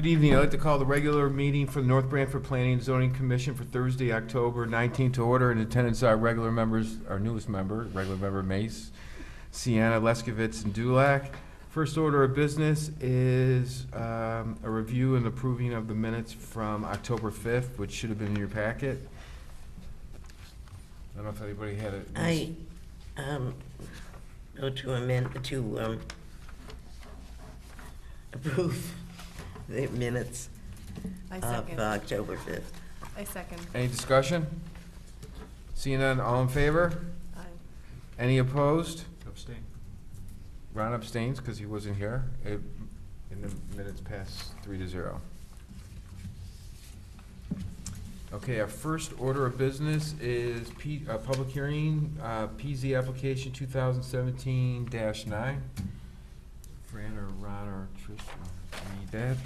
Good evening. I'd like to call the regular meeting for the North Branford Planning and Zoning Commission for Thursday, October 19th to order. In attendance are regular members, our newest member, regular member Mace, Sienna, Leskovitz, and Dulac. First order of business is a review and approving of the minutes from October 5th, which should have been in your packet. I don't know if anybody had it. I go to amend, to approve the minutes I of second. October 5th. I second. Any discussion? Seeing none, all in favor? Aye. Any opposed? Abstain. Ron abstains because he wasn't here. And the minutes pass 3-0. Okay, our first order of business is public hearing, PZ application 2017-9. Fran or Ron or Trish, need that?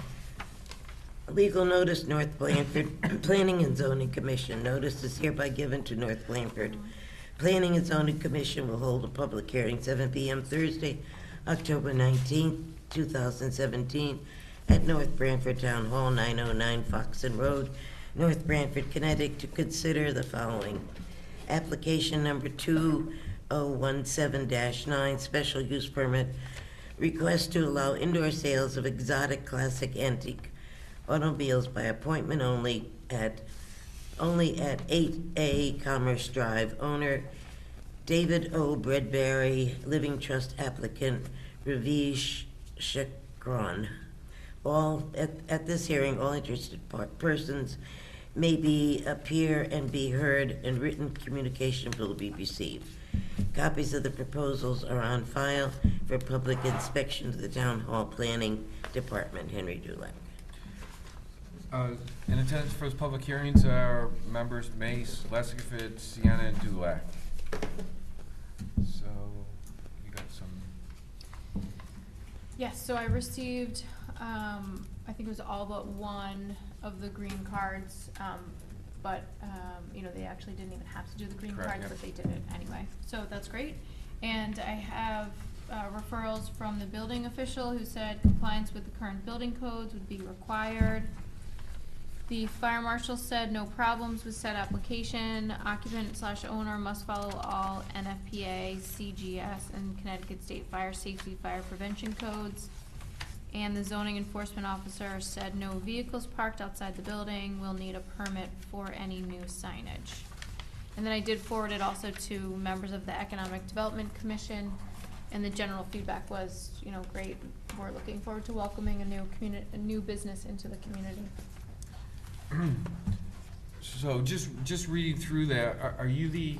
Legal notice, North Branford Planning and Zoning Commission. Notice is hereby given to North Branford Planning and Zoning Commission will hold a public hearing 7 p.m. Thursday, October 19th, 2017 at North Branford Town Hall, 909 Foxton Road, North Branford, Connecticut, to consider the following. Application number 2017-9, special use permit, request to allow indoor sales of exotic classic antique automobiles by appointment only at 8A Commerce Drive. Owner David O. Bradbury, Living Trust applicant Ravish Shakran. All at this hearing, all interested persons may appear and be heard, and written communication will be received. Copies of the proposals are on file for public inspection to the Town Hall Planning Department. Henry Dulac. In attendance for this public hearings are members Mace, Leskovitz, Sienna, and Dulac. So, you got some. Yes, so I received, I think it was all but one of the green cards, but, they actually didn't even have to do the green Correct, cards, yep. but they did it anyway, so that's great. And I have referrals from the building official who said compliance with the current building codes would be required. The fire marshal said no problems with said application. Occupant/owner must follow all NFPA, CGS, and Connecticut State Fire Safety Fire Prevention codes. And the zoning enforcement officer said no vehicles parked outside the building will need a permit for any new signage. And then I did forward it also to members of the Economic Development Commission, and the general feedback was, great. We're looking forward to welcoming a new business into the community. So just reading through that, are you the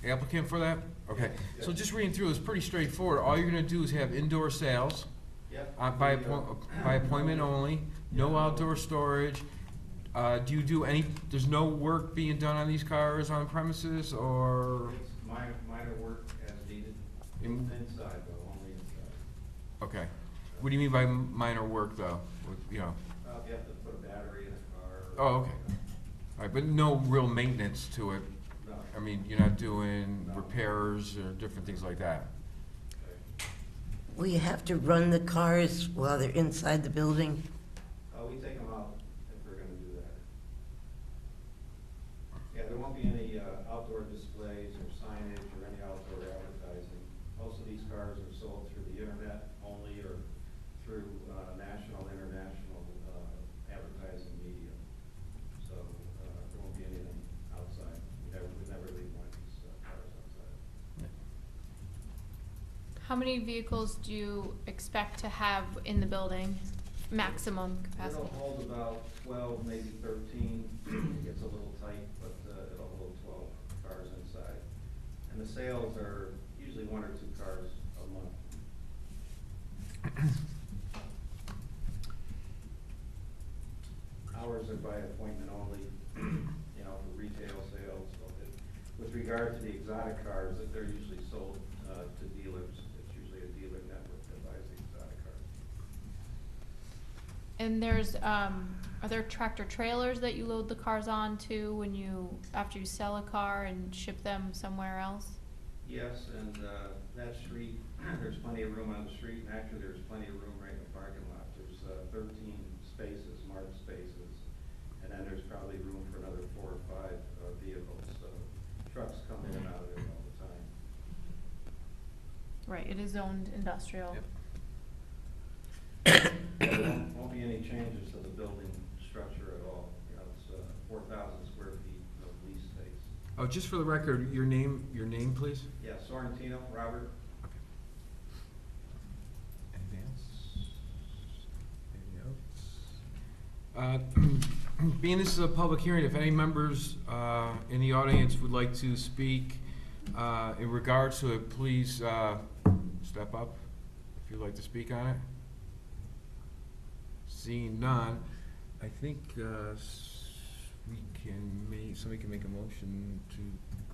applicant for that? Okay, so just reading through, it's pretty straightforward. All you're gonna do is have indoor sales. Yep. By appointment only, no outdoor storage. Do you do there's no work being done on these cars on premises, or? It's minor work as needed, inside though, only inside. Okay. What do you mean by minor work, though? If you have to put a battery in a car. Oh, okay. All right, but no real maintenance to it. No. I mean, you're not doing repairs or different things like that. Will you have to run the cars while they're inside the building? We take them out if we're gonna do that. Yeah, there won't be any outdoor displays or signage or any outdoor advertising. Most of these cars are sold through the internet only, or through national, international advertising media. So there won't be anything outside. We never leave one of these cars outside. How many vehicles do you expect to have in the building, maximum capacity? It'll hold about 12, maybe 13. It gets a little tight, but it'll hold 12 cars inside. And the sales are usually 1 or 2 cars a month. Hours are by appointment only, for retail sales. So with regard to the exotic cars, that they're usually sold to dealers. It's usually a dealer network that buys the exotic cars. And are there tractor trailers that you load the cars onto after you sell a car and ship them somewhere else? Yes, and that street, there's plenty of room on the street, and actually there's plenty of room right in the parking lot. There's 13 spaces, marked spaces. And then there's probably room for another 4 or 5 vehicles. So trucks come in and out of there all the time. Right, it is zoned industrial. Yep. There won't be any changes to the building structure at all. You know, it's 4,000 square feet of lease space. Oh, just for the record, your name, please? Yeah, Sorrentino, Robert. Anything else? Anything else? Being this is a public hearing, if any members in the audience would like to speak in regards to it, please step up if you'd like to speak on it. Seeing none, I think somebody can make a motion to,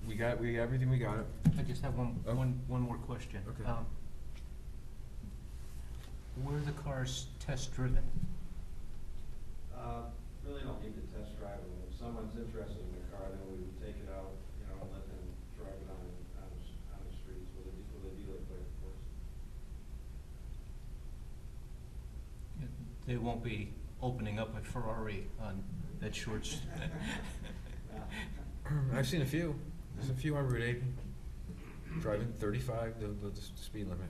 we got everything, we got it. I just have one more question. Okay. Were the cars test driven? Really don't need to test drive them. If someone's interested in the car, then we would take it out, you know, and let them drive it on the streets with a dealer plate, of course. They won't be opening up a Ferrari on that short. I've seen a few. There's a few on Route 8 driving 35, the speed limit.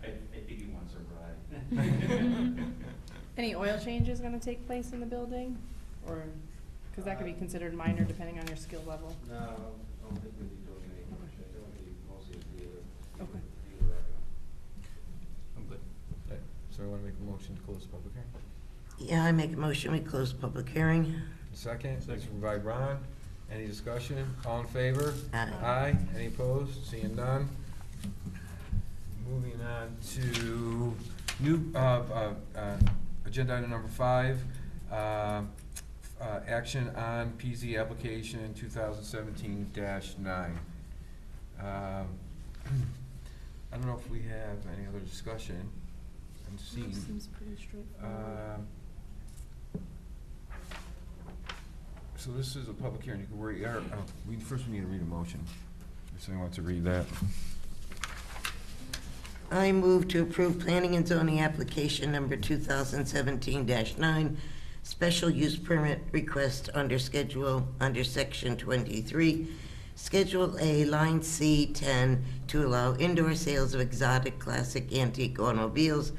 I think he wants a ride. Any oil changes gonna take place in the building? Or, cause that could be considered minor depending on your skill level. No, I don't think we'd be doing any much. I think it'd be mostly a dealer. Okay. Dealer I'm good. Okay, so I want to make a motion to close the public hearing. Yeah, I make a motion, we close the public hearing. Second, this is by Ron. Any discussion? All in favor? Aye. Aye. Any opposed? Seeing none. Moving on to new, agenda item number 5, action on PZ application 2017-9. I don't know if we have any other discussion. I'm seeing. Seems pretty straightforward. So this is a public hearing. You can worry, first we need to read a motion. If somebody wants to read that. I move to approve planning and zoning application number 2017-9, special use permit request under section 23, Schedule A, Line C10, to allow indoor sales of exotic classic antique automobiles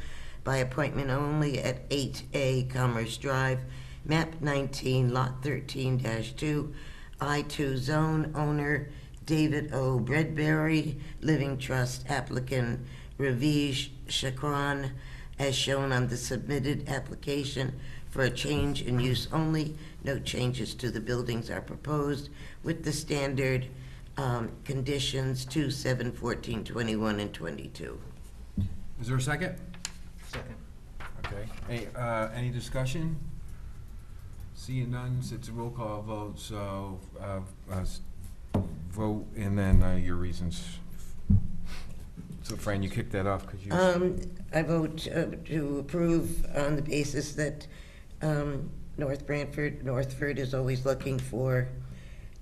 by appointment only at 8A Commerce Drive, map 19, lot 13-2, I2 zone, owner David O. Bredberry, Living Trust, applicant Ravish Chakran, as shown on the submitted application for a change in use only. No changes to the buildings are proposed with the standard conditions 2, 7, 14, 21, and 22. Is there a second? Second. Okay. Any discussion? Seeing none, it's a roll call vote, so vote and then your reasons. So Fran, you kicked that off, could you? I vote to approve on the basis that North Branford is always looking for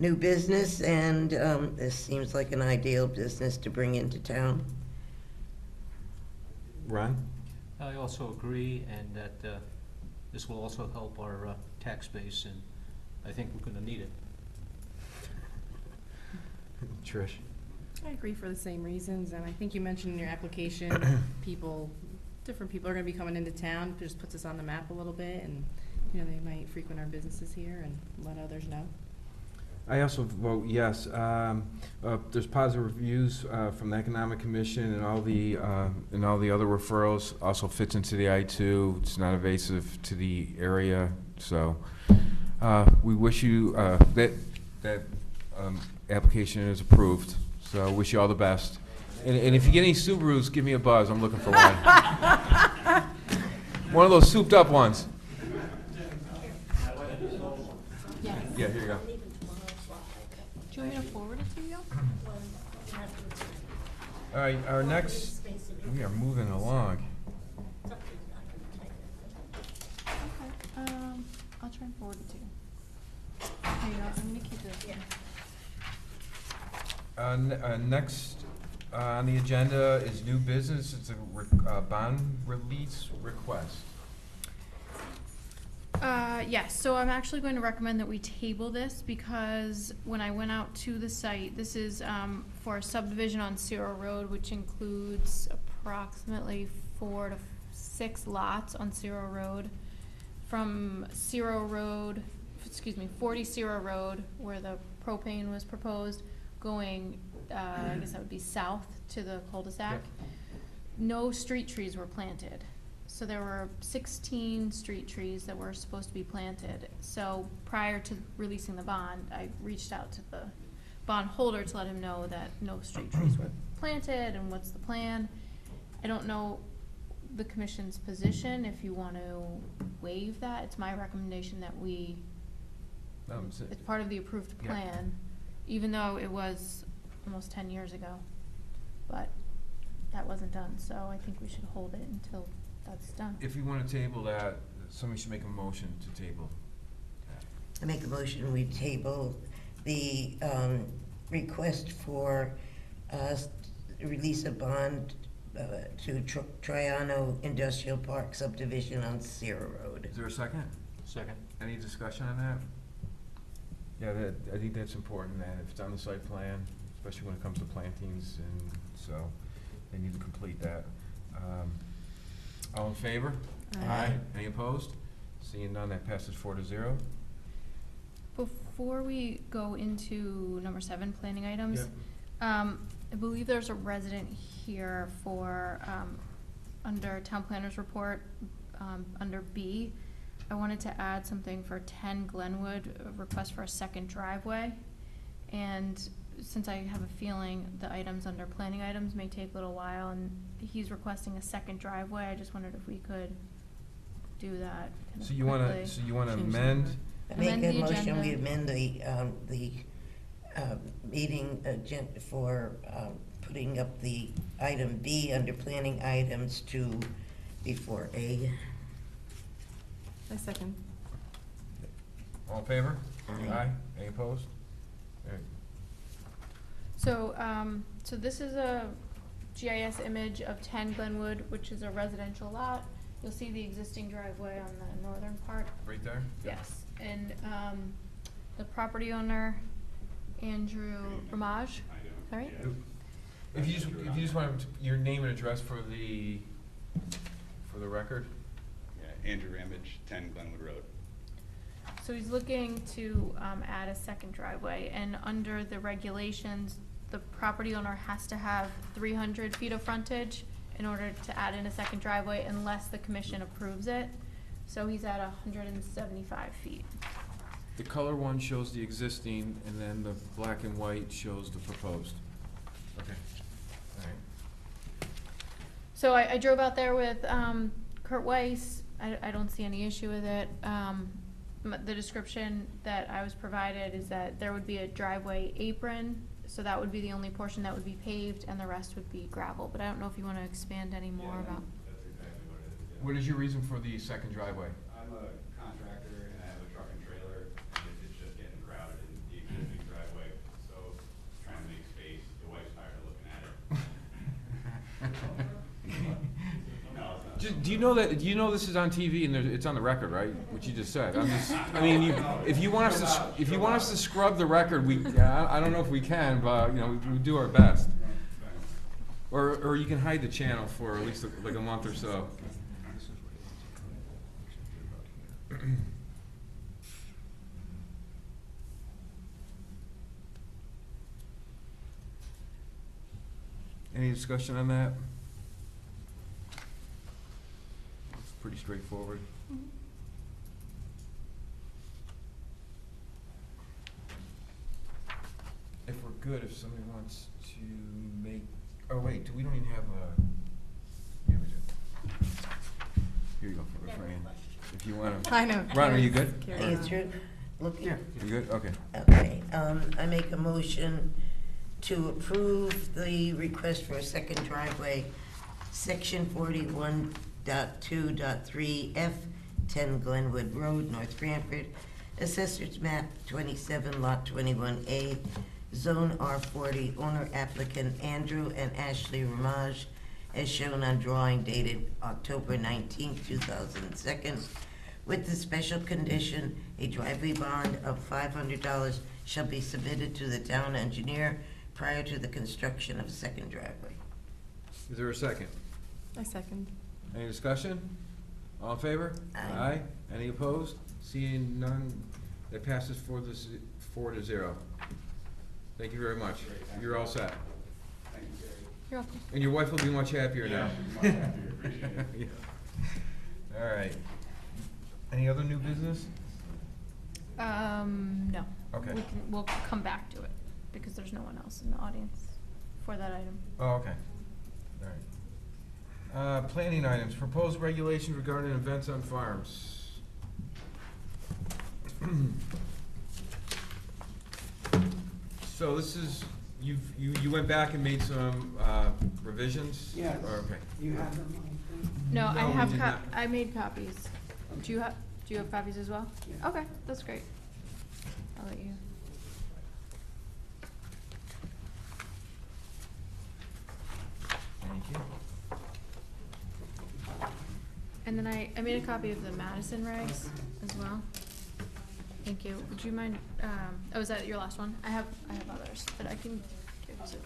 new business, and this seems like an ideal business to bring into town. Ron? I also agree, and that this will also help our tax base, and I think we're gonna need it. Trish? I agree for the same reasons, and I think you mentioned in your application, different people are gonna be coming into town. It just puts us on the map a little bit, and, you know, they might frequent our businesses here and let others know. I also vote yes. There's positive reviews from the Economic Commission and all the other referrals. Also fits into the I-2. It's not invasive to the area, so we wish you that application is approved. So wish you all the best. And if you get any Subarus, give me a buzz. I'm looking for one. One of those souped up ones. Yes. Yeah, here you go. Do you want me to forward it to you? All right, our next, we are moving along. Okay. I'll try and forward it to you. There you go. I'm gonna keep this. Next on the agenda is new business. It's a bond release request. Yes, so I'm actually going to recommend that we table this because when I went out to the site, this is for a subdivision on Ciro Road, which includes approximately 4 to 6 lots on Ciro Road. From 40 Ciro Road, where the propane was proposed, going, I guess that would be south to the cul-de-sac. Yep. No street trees were planted. So there were 16 street trees that were supposed to be planted. So prior to releasing the bond, I reached out to the bond holder to let him know that no street trees were planted and what's the plan. I don't know the commission's position, if you want to waive that. It's my recommendation that it's part of the approved Yeah. plan, even though it was almost 10 years ago. But that wasn't done, so I think we should hold it until that's done. If you want to table that, somebody should make a motion to table. I make a motion, we table the request for release of bond to Triano Industrial Park subdivision on Ciro Road. Is there a second? Second. Any discussion on that? Yeah, I think that's important, that if it's on the site plan, especially when it comes to plantings, and so they need to complete that. All in favor? Aye. Any opposed? Seeing none, that passes 4-0. Before we go into number 7, planning items, I believe there's a resident here for, under town planner's report, under B. I wanted to add something for 10 Glenwood, a request for a second driveway. And since I have a feeling the items under planning items may take a little while, and he's requesting a second driveway, I just wondered if we could do that kind of So you wanna, quickly. so you wanna Change the amend, I make Amend a the motion, we agenda. amend the meeting agenda for putting up the item B under planning items to before A. I second. all in favor? Aye. Any opposed? All right. So, so this is a GIS image of 10 Glenwood, which is a residential lot. You'll see the existing driveway on the northern part. Right there? Yes, and, the property owner, Andrew Ramage, right? If you just want your name and address for the record? Yeah, Andrew Ramage, 10 Glenwood Road. So he's looking to, add a second driveway, and under the regulations, the property owner has to have 300 feet of frontage in order to add in a second driveway unless the commission approves it. So he's at 175 feet. The color one shows the existing, and then the black and white shows the proposed. Okay, all right. So I drove out there with Kurt Weiss. I don't see any issue with it. The description that I was provided is that there would be a driveway apron, so that would be the only portion that would be paved, and the rest would be gravel. But I don't know if you want to expand any more about. That's exactly what it is. Yeah. What is your reason for the second driveway? I'm a contractor and I have a truck and trailer, and it's just getting crowded in the existing driveway, so trying to make space. The wife's tired of looking at it. No, it's not. Do you know that? Do you know this is on TV and it's on the record, right? What you just said. I mean, if you want us to scrub the record, I don't know if we can, but we do our best. Or you can hide the channel for at least like a month or so. Any discussion on that? It's pretty straightforward. If we're good, if somebody wants to make, oh wait, we don't even have a, yeah, we do. Here you go, for Fran. If you wanna. I know. Ron, are you good? Carry Hey, on. it's Drew, looking. You good? Okay. Okay, I make a motion to approve the request for a second driveway, section 41.2.3 F, 10 Glenwood Road, North Branford, Assessor's Map 27, Lot 21A, Zone R40, owner applicant Andrew and Ashley Ramage, as shown on drawing dated October 19, 2002, with the special condition, a driveway bond of $500 shall be submitted to the town engineer prior to the construction of a second driveway. Is there a second? I second. Any discussion? All in favor? Aye. Any opposed? Seeing none, that passes 4-0. Thank you very much. Great, thank You're you. all set. Thank you, Gary. You're welcome. And your wife will be much happier now. Yeah, much happier, appreciate it. Yeah. All right. Any other new business? No. Okay. We'll come back to it, because there's no one else in the audience for that item. Oh, okay. All right. Planning items, proposed regulations regarding events on farms. So this is, you went back and made some revisions? Yes. Or, okay. You have them, I think? No, I No, we have did not. I made copies. Do you have copies as well? Yeah. Okay, that's great. I'll let you. Thank you. And then I made a copy of the Madison regs as well. Thank you. Would you mind, oh, is that your last one? I have others that I can give to.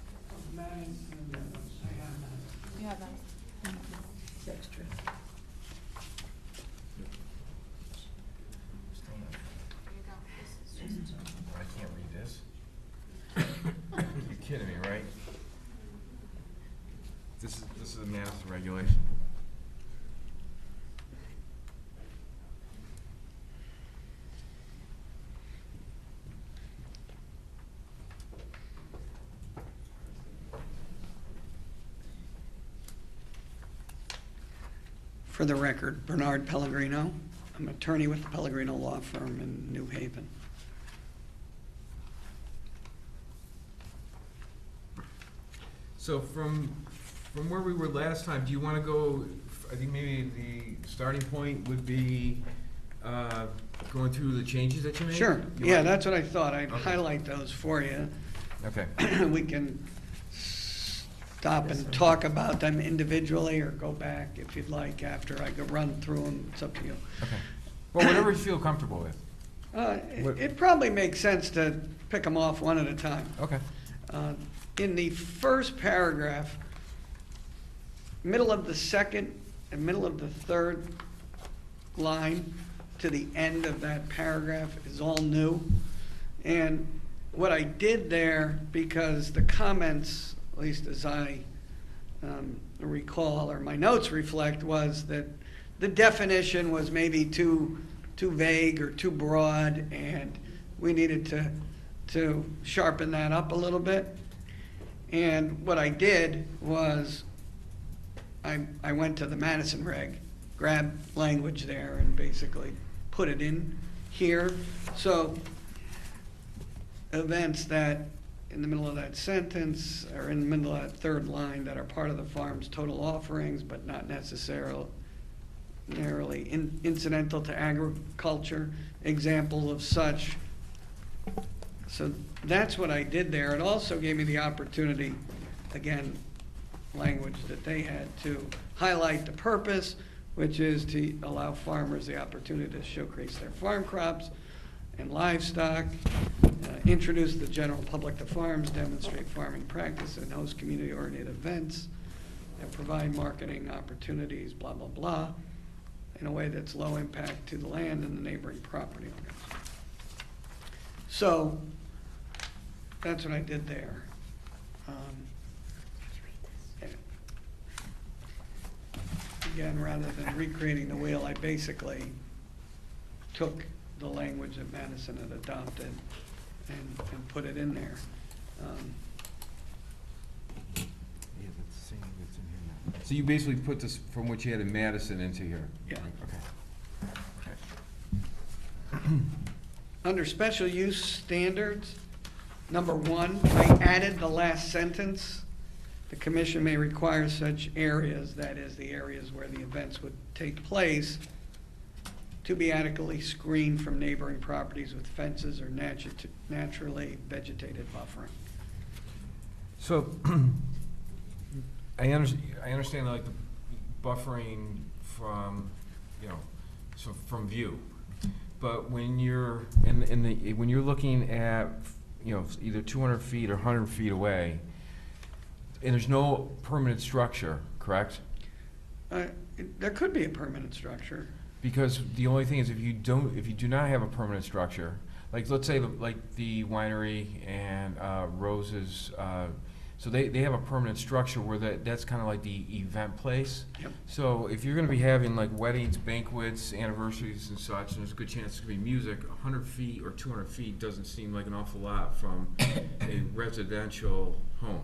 Madison, I have that. You have that? It's extra. Still not- There you go. This is just. I can't read this. You're kidding me, right? This is a Madison regulation. For the record, Bernard Pellegrino. I'm an attorney with the Pellegrino Law Firm in New Haven. So from where we were last time, do you wanna go, I think maybe the starting point would be, going through the changes that you made? Sure, You yeah, want- that's what I thought. I'd Okay. highlight those for you. Okay. We can stop and talk about them individually, or go back if you'd like after I go run through them. It's up to you. Okay. Well, whatever you feel comfortable with. What- It probably makes sense to pick them off one at a time. Okay. In the first paragraph, middle of the second and middle of the third line to the end of that paragraph is all new. And what I did there, because the comments, at least as I recall, or my notes reflect, was that the definition was maybe too vague or too broad, and we needed to sharpen that up a little bit. And what I did was, I went to the Madison reg, grabbed language there and basically put it in here. So events that, in the middle of that sentence, or in the middle of that third line, that are part of the farm's total offerings, but not necessarily incidental to agriculture, example of such. So that's what I did there. It also gave me the opportunity, again, language that they had, to highlight the purpose, which is to allow farmers the opportunity to showcase their farm crops and livestock, introduce the general public to farms, demonstrate farming practice, and host community-oriented events, and provide marketing opportunities, blah, blah, blah, in a way that's low impact to the land and the neighboring property owners. So that's what I did there. Again, rather than recreating the wheel, I basically took the language that Madison had adopted and put it in there. Yeah, that's the same that's in here now. So you basically put this from what you had in Madison into here? Yeah. Okay. Under special use standards, number 1, I added the last sentence. The commission may require such areas, that is, the areas where the events would take place, to be adequately screened from neighboring properties with fences or naturally vegetated buffering. So, I understand like the buffering from, so from view. But when you're when you're looking at, you know, either 200 feet or 100 feet away, and there's no permanent structure, correct? There could be a permanent structure. Because the only thing is, if you do not have a permanent structure, like, let's say, like the winery and Rose's, so they have a permanent structure where that's kind of like the event place. Yep. So if you're gonna be having like weddings, banquets, anniversaries and such, and there's a good chance there's gonna be music, 100 feet or 200 feet doesn't seem like an awful lot from a residential home.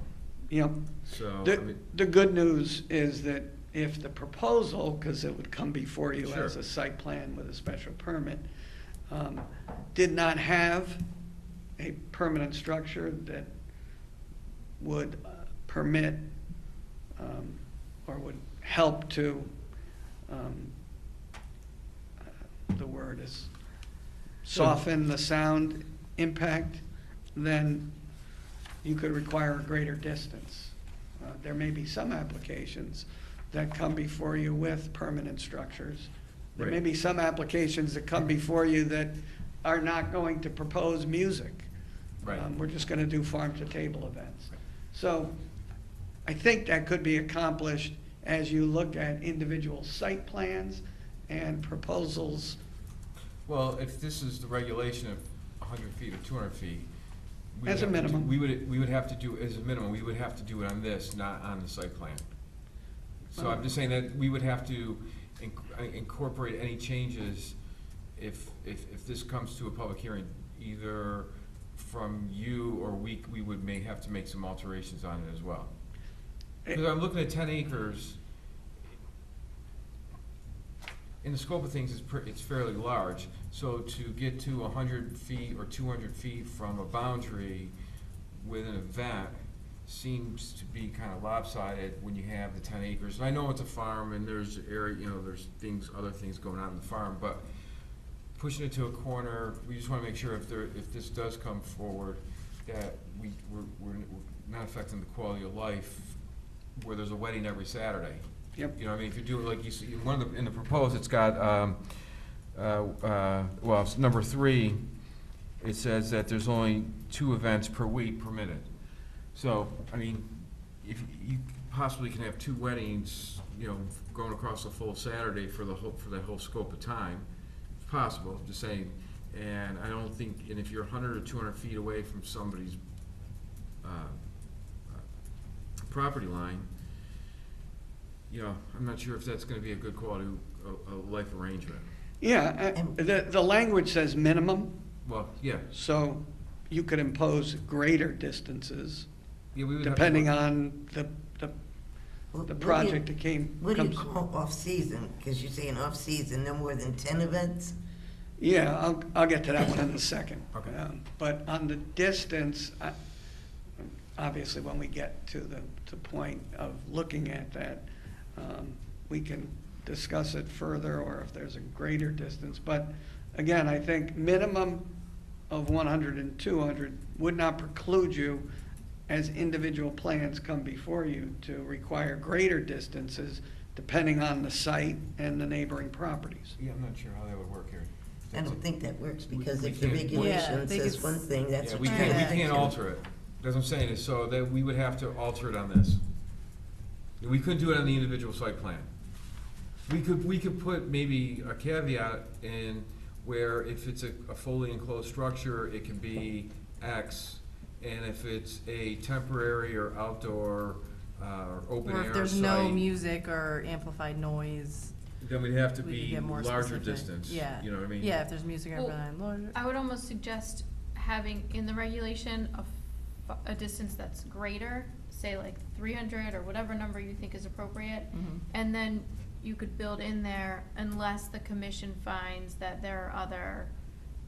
Yep. So, I The, mean, the good news is that if the proposal, because it would come before you Sure. as a site plan with a special permit, did not have a permanent structure that would permit or would help to, the word is soften the sound impact, then you could require a greater distance. There may be some applications that come before you with permanent structures. There may Right. be some applications that come before you that are not going to propose music. Right. We're just gonna do farm-to-table events. So I think that could be accomplished as you look at individual site plans and proposals. well, if this is the regulation of 100 feet or 200 feet. we As a would have to do- minimum. We would have to do, as a minimum, we would have to do it on this, not on the site plan. So I'm just saying that we would have to incorporate any changes if this comes to a public hearing, either from you or we may have to make some alterations on it as well. Because I'm looking at 10 acres, in the scope of things, it's fairly large. So to get to 100 feet or 200 feet from a boundary with an event seems to be kind of lopsided when you have the 10 acres. And I know it's a farm and there's area, you know, there's other things going on in the farm, but pushing it to a corner, we just want to make sure if this does come forward, that we're not affecting the quality of life where there's a wedding every Saturday. Yep. You know what I mean? If you do it like you see, in the proposed, it's got, well, it's number 3, it says that there's only 2 events per week permitted. So, I mean, if you possibly can have 2 weddings, you know, going across the full Saturday for that whole scope of time, it's possible, I'm just saying. And I don't think, and if you're 100 or 200 feet away from somebody's property line, you know, I'm not sure if that's gonna be a good quality of life arrangement. Yeah, the language says minimum, Well, yeah. so you could impose greater distances Yeah, we would have to depending look- on the What do you- project that came. What do you comes- call off-season? Because you're saying off-season, no more than 10 events? Yeah, I'll get to that one in a second. Okay. But on the distance, obviously, when we get to the point of looking at that, we can discuss it further, or if there's a greater distance. But again, I think minimum of 100 and 200 would not preclude you, as individual plans come before you, to require greater distances depending on the site and the neighboring properties. Yeah, I'm not sure how that would work here. I don't think that works, because we if the can't- Yeah, I regulation think says it's- one thing, that's Yeah, what we you're can't, gonna we can't do. alter it. That's what I'm saying, is so that we would have to alter it on this. We couldn't do it on the individual site plan. We could put maybe a caveat in where if it's a fully enclosed structure, it can be X, and if it's a temporary or outdoor, or open Or air if there's no site, music or amplified noise, then we'd have to we could be get more larger specific. distance, Yeah. you know what I mean? Yeah, if there's music or Well, amplified larger. I would almost suggest having in the regulation a distance that's greater, say like 300 or whatever number you think is appropriate. Mhm. And then you could build in there, unless the commission finds that there are other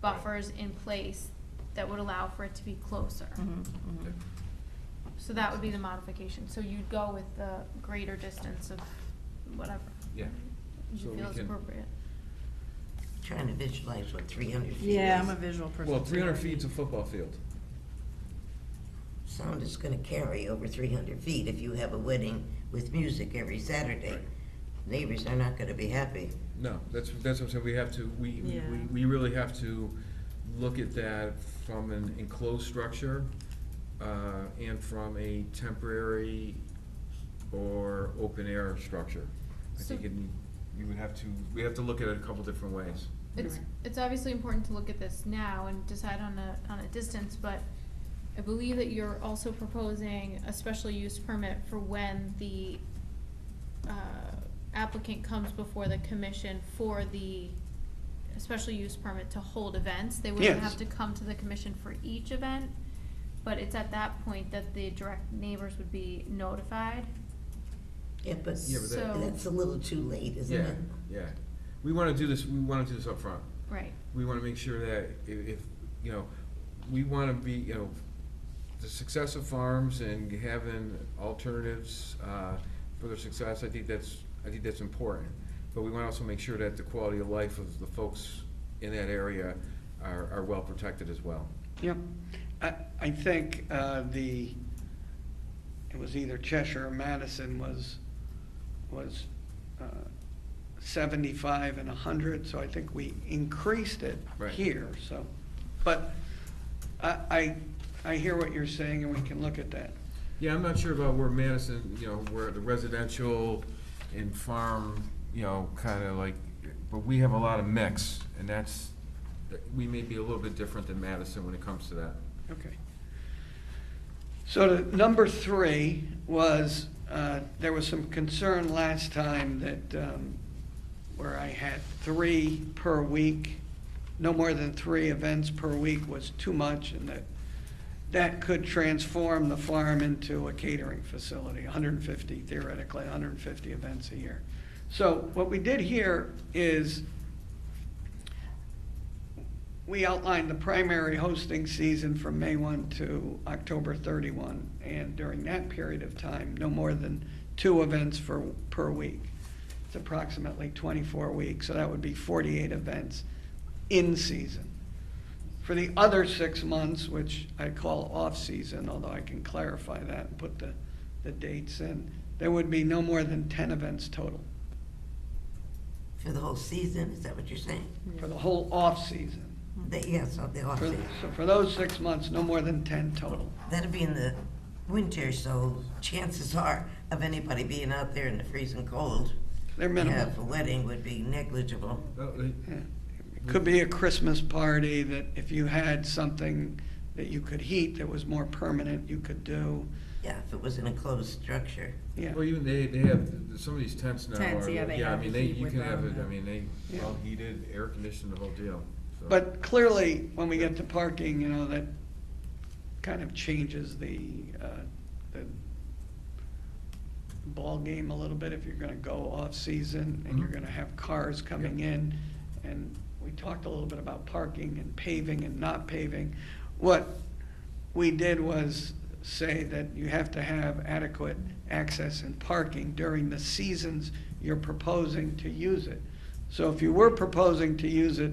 buffers in place that would allow for it to be closer. Mhm, mhm. So that would be the modification. So you'd go with the greater distance of whatever Yeah. you So we feel is can- appropriate. Trying to visualize what 300 feet is. Yeah, I'm a visual person. Well, too. 300 feet's a football field. Sound is gonna carry over 300 feet if you have a wedding with music every Saturday. neighbors are not gonna be happy. No, that's what I'm saying, we have to, Yeah. we really have to look at that from an enclosed structure, and from a temporary or open air structure. I So- think we have to look at it a couple different ways. It's obviously important to look at this now and decide on a distance, but I believe that you're also proposing a special use permit for when the applicant comes before the commission for the special use permit to hold events. They wouldn't Yes. have to come to the commission for each event, but it's at that point that the direct neighbors would be notified. Yeah, but Yeah, but that- that's a little too late, isn't Yeah, it? yeah. We wanna do this up front. Right. We wanna make sure that if, you know, we wanna be, you know, the success of farms and having alternatives, for their success, I think that's important. But we wanna also make sure that the quality of life of the folks in that area are well protected as well. Yep. I think it was either Cheshire or Madison was 75 and 100, so I think we increased it Right. here, so. But I hear what you're saying, and we can look at that. Yeah, I'm not sure about where Madison, you know, where the residential and farm, you know, kinda like, but we have a lot of mix, and we may be a little bit different than Madison when it comes to that. Okay. So the number 3 was, there was some concern last time that, where I had 3 per week, no more than 3 events per week was too much, and that could transform the farm into a catering facility, 150, theoretically, 150 events a year. So what we did here is we outlined the primary hosting season from May 1 to October 31, and during that period of time, no more than 2 events per week. It's approximately 24 weeks, so that would be 48 events in season. For the other 6 months, which I call off-season, although I can clarify that and put the dates in, there would be no more than 10 events total For the whole season, is that what you're saying? for the whole off-season. Yes, of the For- off-season. So for those 6 months, no more than 10 total. That'd be in the winter, so chances are of anybody being out there in the freezing cold They're to minimal. have a wedding would be negligible. Yeah. Could be a Christmas party that if you had something that you could heat that was more permanent, you could do. Yeah, if it was an enclosed structure. Yeah, Well, even they have, some of these tents now Tents, are, yeah, they I have mean, the heat you with can have them, it, I mean, Yeah. well heated, air conditioned, the whole deal, so. but clearly, when we get to parking, you know, that kind of changes the ball game a little bit if you're gonna go off-season and you're Mhm. gonna have cars coming in. And we talked a little bit about parking and paving and not paving. What we did was say that you have to have adequate access and parking during the seasons you're proposing to use it. So if you were proposing to use it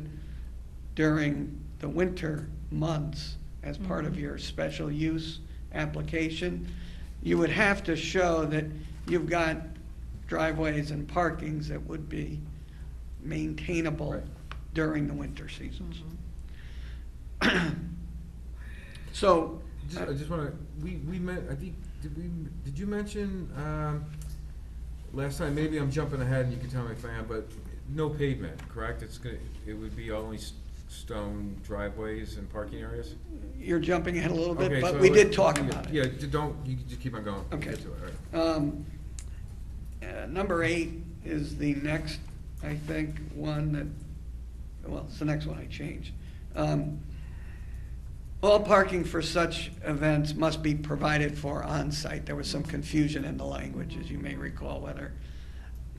during the winter months as part of your special use application, you would have to show that you've got driveways and parkings that would be maintainable Right. during the winter seasons. So, I just wanna, we met, I think, did you mention, last time, maybe I'm jumping ahead and you can tell me if I am, but no pavement, correct? It would be only stone driveways and parking areas? you're jumping ahead a little bit, Okay, but so we did let- talk about it. Yeah, you just keep on going. We'll Okay. get to it, all right. Number 8 is the next, I think, one that, well, it's the next one I changed. All parking for such events must be provided for on-site. There was some confusion in the language, as you may recall, whether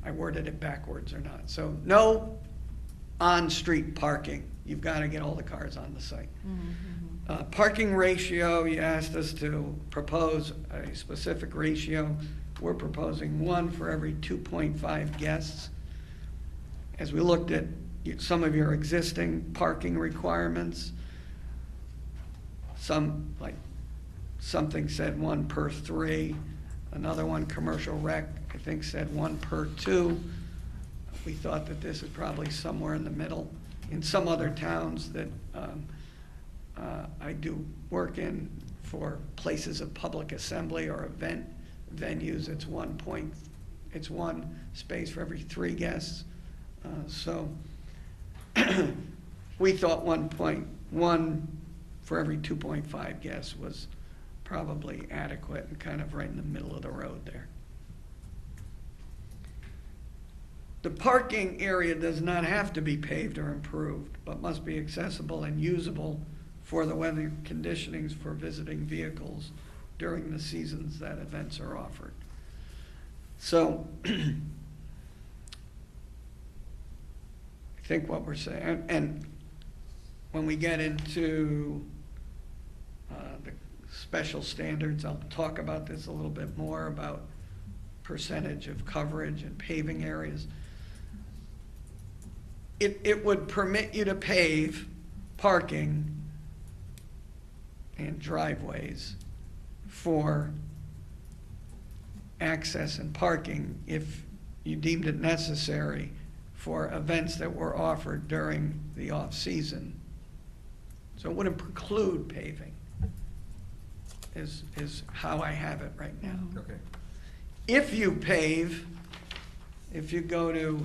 I worded it backwards or not. So no on-street parking. You've got to get all the cars on the site. Parking ratio, you asked us to propose a specific ratio. We're proposing 1 for every 2.5 guests. As we looked at some of your existing parking requirements, something said 1 per 3, another one, commercial rec, I think said 1 per 2. we thought that this is probably somewhere in the middle. In some other towns that I do work in for places of public assembly or event venues, it's one space for every 3 guests. So we thought 1.1 for every 2.5 guests was probably adequate and kind of right in the middle of the road there. The parking area does not have to be paved or improved, but must be accessible and usable for the weather conditionings for visiting vehicles during the seasons that events are offered. So I think what we're saying, and when we get into the special standards, I'll talk about this a little bit more, about percentage of coverage and paving areas. It would permit you to pave parking and driveways for access and parking if you deemed it necessary for events that were offered during the off-season. So it wouldn't preclude paving, is how I have it right now. Okay. If you pave, if you go to,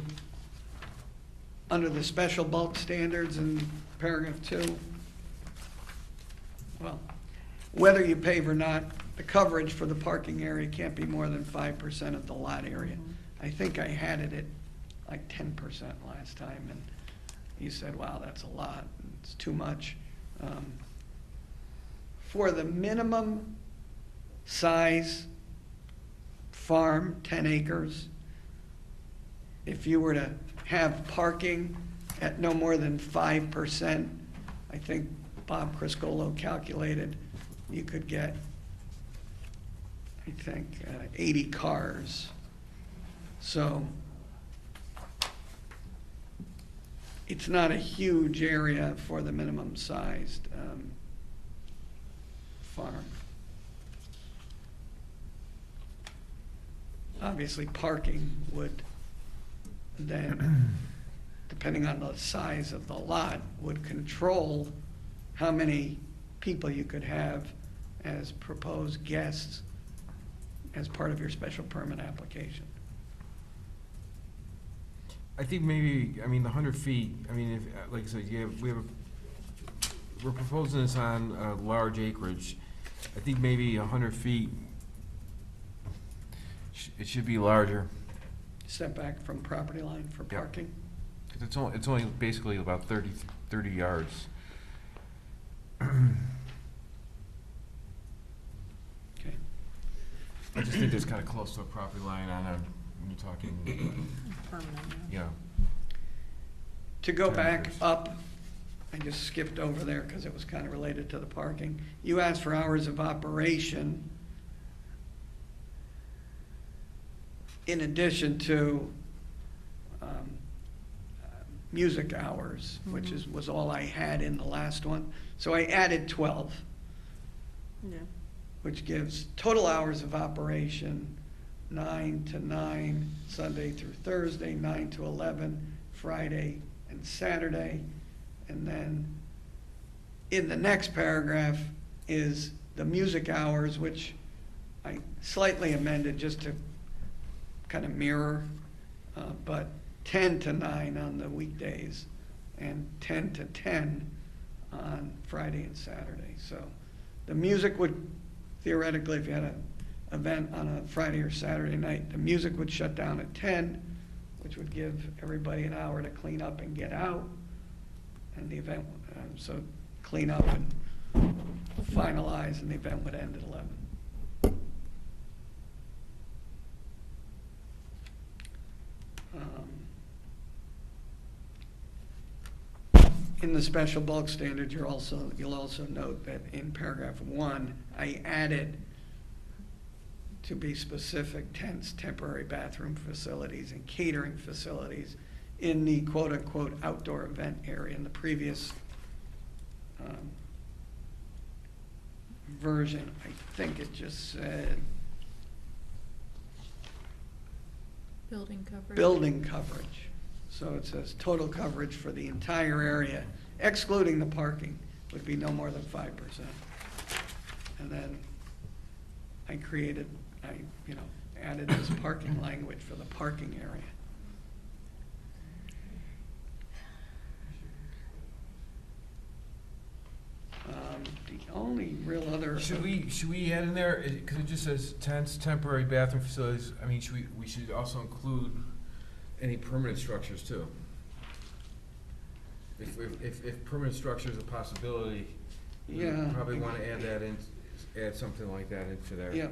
under the special bulk standards in paragraph 2, well, whether you pave or not, the coverage for the parking area can't be more than 5% of the lot area. I think I had it at like 10% last time, and you said, wow, that's a lot, it's too much. For the minimum size farm, 10 acres, if you were to have parking at no more than 5%, I think Bob Criscolo calculated, you could get, I think, 80 cars. So it's not a huge area for the minimum sized farm. Obviously, parking would then, depending on the size of the lot, would control how many people you could have as proposed guests as part of your special permit application. I think maybe, I mean, the 100 feet, I mean, if, like I said, we're proposing this on large acreage. I think maybe 100 feet, it should be larger. Setback from property line for Yeah. parking. 'Cause it's only basically about 30 yards. Okay. I just think that's kind of close to a property line on a, when you're talking, Permanent, you know. To go 10 back acres. up, I just skipped over there because it was kind of related to the parking. You asked for hours of operation in addition to music hours, which was all I had in the last one. So I added 12, yeah. which gives total hours of operation 9 to 9, Sunday through Thursday, 9 to 11, Friday and Saturday. And then in the next paragraph is the music hours, which I slightly amended just to kind of mirror, but 10 to 9 on the weekdays and 10 to 10 on Friday and Saturday. So the music would, theoretically, if you had an event on a Friday or Saturday night, the music would shut down at 10, which would give everybody an hour to clean up and get out. And the event, so clean up and finalize, and the event would end at 11. In the special bulk standard, you'll also note that in paragraph 1, I added, to be specific, tents, temporary bathroom facilities, and catering facilities in the quote-unquote outdoor event area. In the previous version, I think it just said Building coverage. building coverage. So it says total coverage for the entire area, excluding the parking, would be no more than 5%. And then I added this parking language for the parking area. The only real other. Should we add in there, because it just says tents, temporary bathroom facilities, I mean, we should also include any permanent structures too. If permanent structure is a possibility, we Yeah. probably want to add that in, add something like that into there. Yeah.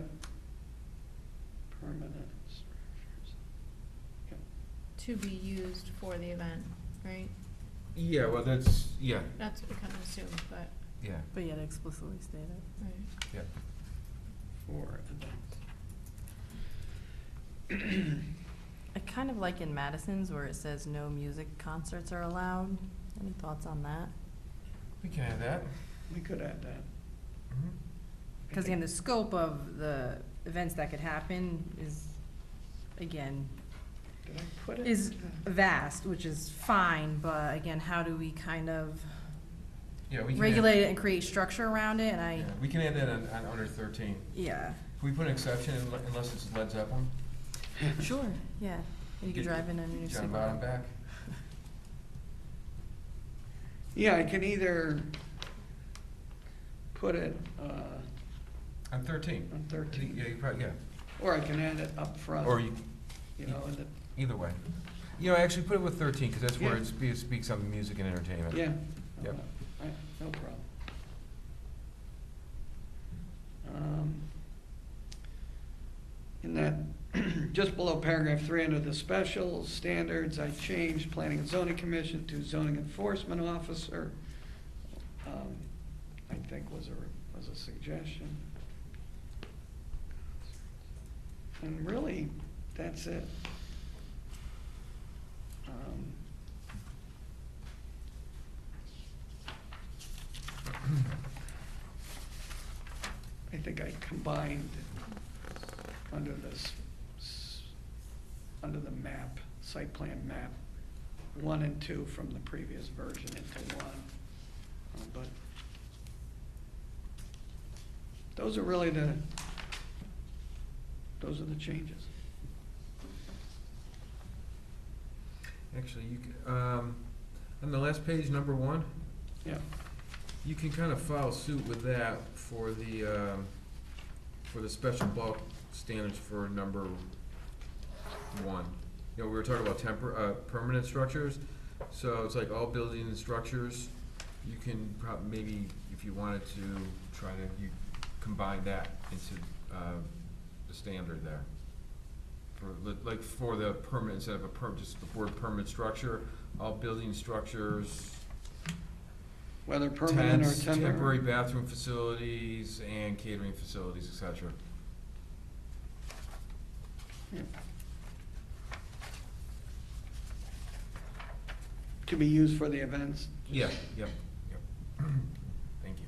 Permanent structures. Yep. To be used for the event, right? Yeah, well, that's, yeah, That's what we kind of assumed, but, yeah, But yet explicitly stated. right. yeah. For events. I kind of like in Madison's where it says no music concerts are allowed. Any thoughts on that? We can add that. We could add that. Mhm. Because again, the scope of the events that could happen is, again, Did I put it? is vast, which is fine, but again, how do we kind of Yeah, we can. regulate it and create structure around it? And Yeah, we can add that on under 13. yeah. Can we put an exception unless it's Led Zeppelin? Sure, yeah. You could drive in a new John Bottom back? Yeah, I can either put it On 13. on 13, Yeah, you probably, yeah. or I can add it up front. Or you, You know, and either way. You know, actually put it with 13, because that's where Yeah. it speaks on music and entertainment. yeah. Yep. Right, no problem. In that, just below paragraph 3, under the special standards, I changed Planning and Zoning Commission to Zoning Enforcement Officer. I think was a suggestion. And really, that's it. I think I combined under under the map, site plan map, 1 and 2 from the previous version into 1. But those are really those are the changes. Actually, on the last page, number 1, Yeah, you can kind of follow suit with that for the special bulk standards for number 1. You know, we were talking about permanent structures, so it's like all buildings and structures. You can maybe, if you wanted to, try to combine that into the standard there. For the permanent, instead of just the word permanent structure, all building structures, whether permanent or tents, temporary. temporary bathroom facilities, and catering facilities, et cetera. Yeah. To be used for the events. Yeah, yep. Thank you.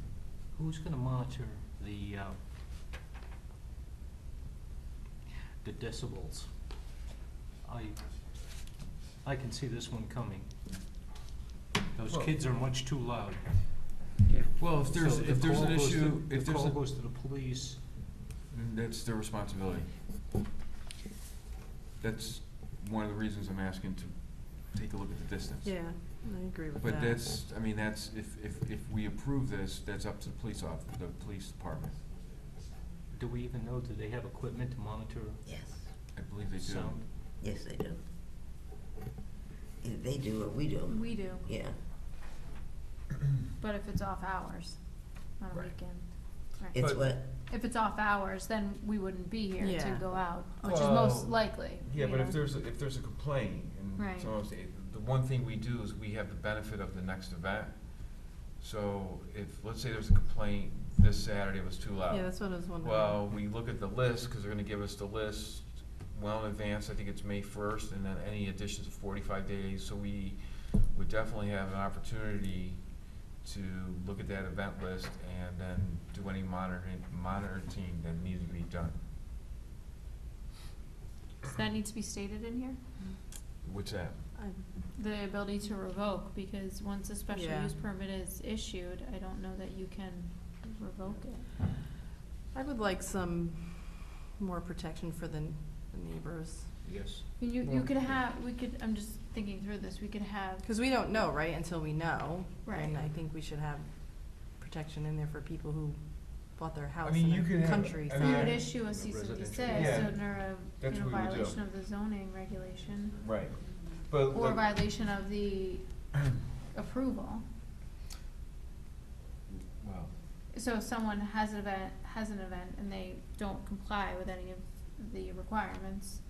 Who's gonna monitor the decibels? I can see this one coming. Those Well- kids are much too loud. Yeah. Well, So if there's an issue, the call goes to the police. that's their responsibility. That's one of the reasons I'm asking to take a look at the distance. Yeah, I agree with that. But that's, I mean, that's, if we approve this, that's up to the police department. Do we even know, do they have equipment to monitor Yes, I believe they do. sound? yes, they do. Either they do or we do. We do, Yeah, but if it's off hours on a Right. weekend. Right. it's But- what, If it's off hours, then we wouldn't be here to Yeah. go out, which is Well, most likely. Yeah, you but know. if there's a complaint, and Right. so the one thing we do is we have the benefit of the next event. So if, let's say there's a complaint this Saturday, it was too loud. Yeah, that's what I was wondering. Well, we look at the list, because they're gonna give us the list well in advance, I think it's May 1st, and then any additions of 45 days, so we would definitely have an opportunity to look at that event list and then do any monitoring that needs to be done. Does that need to be stated in here? What's that? The ability to revoke, because once a special Yeah. use permit is issued, I don't know that you can revoke it. I would like some more protection for the neighbors. Yes. You could have, I'm just thinking through this, we could have, Because we don't know, right, until we know. Right. And I think we should have protection in there for people who bought their house mean, in you could the have- country. I we mean, would I- issue a cease and Residential. desist Yeah. under a, That's you know, what we would do. violation of the zoning regulation, Right. But or violation of the approval. well, So if someone has an event and they don't comply with any of the requirements,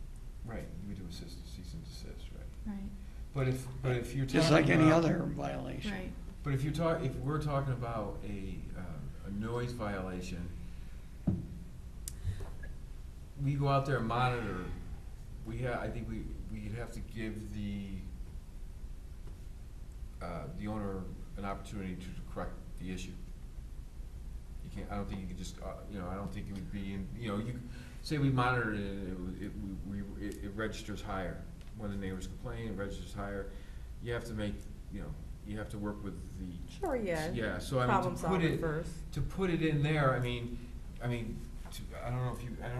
right, you would do a cease and desist, right? right, But if you're talking Just like any about- other violation. right. But if we're talking about a noise violation, we go out there and monitor, I think we'd have to give the owner an opportunity to correct the issue. You can't, I don't think you could just, I don't think it would be, say we monitor it and it registers higher. When the neighbors complain, it registers higher. You have to make, you have to work with the. Sure, yeah. Yeah, so I mean, Problem to put solver it, first. to put it in there, I don't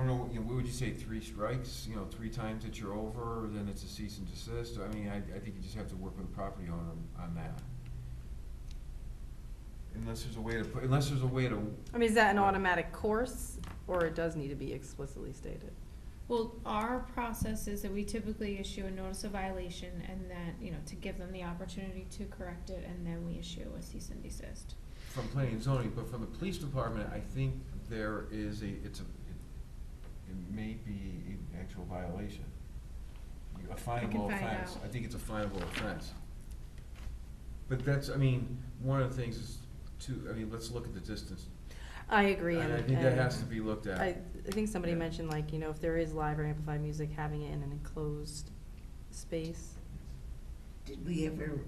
know, what would you say, 3 strikes, 3 times that you're over, then it's a cease and desist? I mean, I think you just have to work with the property owner on that. Unless there's a way to, I mean, is that an automatic course, or it does need to be explicitly stated? Well, our process is that we typically issue a notice of violation and then, to give them the opportunity to correct it, and then we issue a cease and desist. from planning and zoning, but from the police department, I think there is it may be an actual violation. A finable find offense. out. I think it's a finable offense. But that's, one of the things is let's look at the distance. I agree, And and I think that has to be looked at. I think somebody Yeah. mentioned, like, if there is live or amplified music, having it in an enclosed space. Did we ever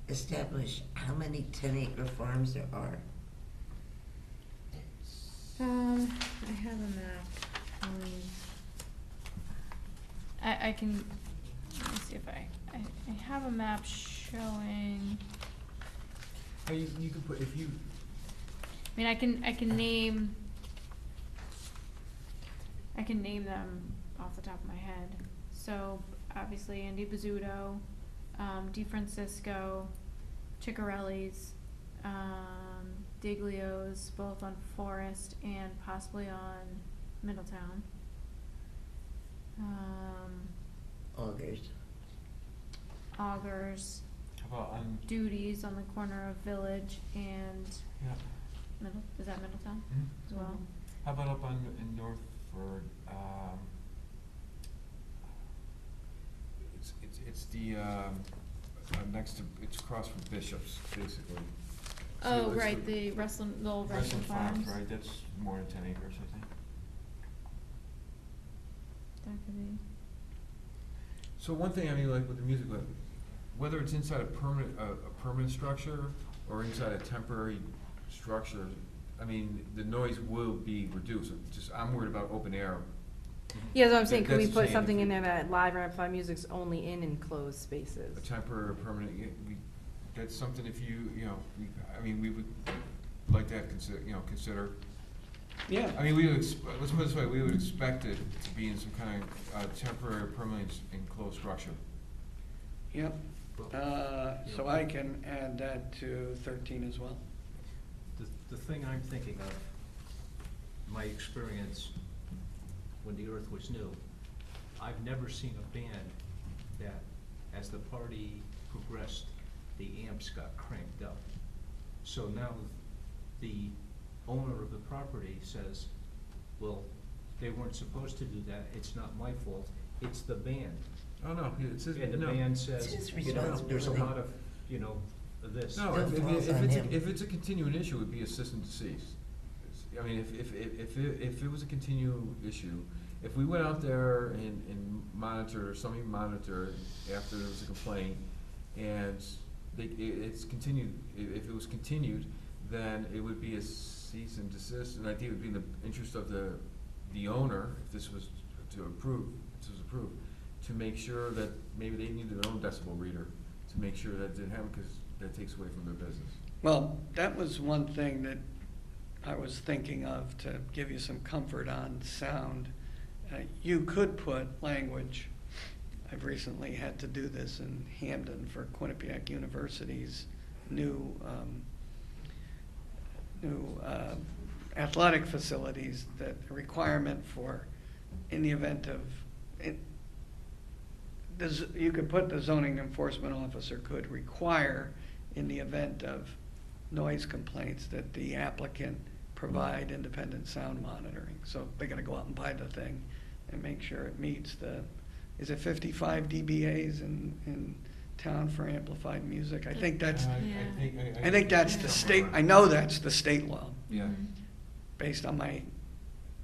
establish how many 10-acre farms there are? I have a map. I can, let me see if I have a map showing, You could put, if you, I can name them off the top of my head. So, obviously Andy Bizzuto, DeFrancisco, Ciccarelli's, Diglio's, both on Forest and possibly on Middletown. Augers. Augers, how about on, Duties on the corner of Village and yeah. is that Middletown Mhm. as well? How about up in Northford, it's the, next to, it's across from Bishop's, basically. Oh, So it's right, the old Wrestling Farms. Right, that's more than 10 acres, I think. That could be. So one thing, like with the music, whether it's inside a permanent structure or inside a temporary structure, the noise will be reduced. I'm worried about open air. Yeah, that's what I'm saying, could we That's put changed. something in there that live or amplified music's only in enclosed A spaces? temporary or permanent, that's something if we would like to have consider. Yeah. We would, let's put it this way, we would expect it to be in some kind of temporary or permanent enclosed structure. Yep. So I can add that to 13 as well. The thing I'm thinking of, my experience when the earth was new, I've never seen a band that, as the party progressed, the amps got cranked up. So now the owner of the property says, well, they weren't supposed to do that, it's not my fault, it's the band. Oh, no, it says, And the no. band It's says, his there's a responsibility. lot of, this. No, Still falls on him. if it's a continuing issue, it'd be a cease and desist. If it was a continuing issue, if we went out there and monitored, or somebody monitored after there was a complaint, and it's continued, if it was continued, then it would be a cease and desist, and I think it would be in the interest of the owner, if this was approved, to make sure that maybe they needed their own decibel reader, to make sure that didn't happen, because that takes away from their business. Well, that was one thing that I was thinking of to give you some comfort on sound. You could put language, I've recently had to do this in Hamden for Quinnipiac University's new athletic facilities, that the requirement for, in the event of, you could put the zoning enforcement officer could require, in the event of noise complaints, that the applicant provide independent sound monitoring. So they gotta go out and buy the thing and make sure it meets the, is it 55 dBAs in town for amplified music? I think that's, I think that's the state, I know that's the state law, Yeah. based on my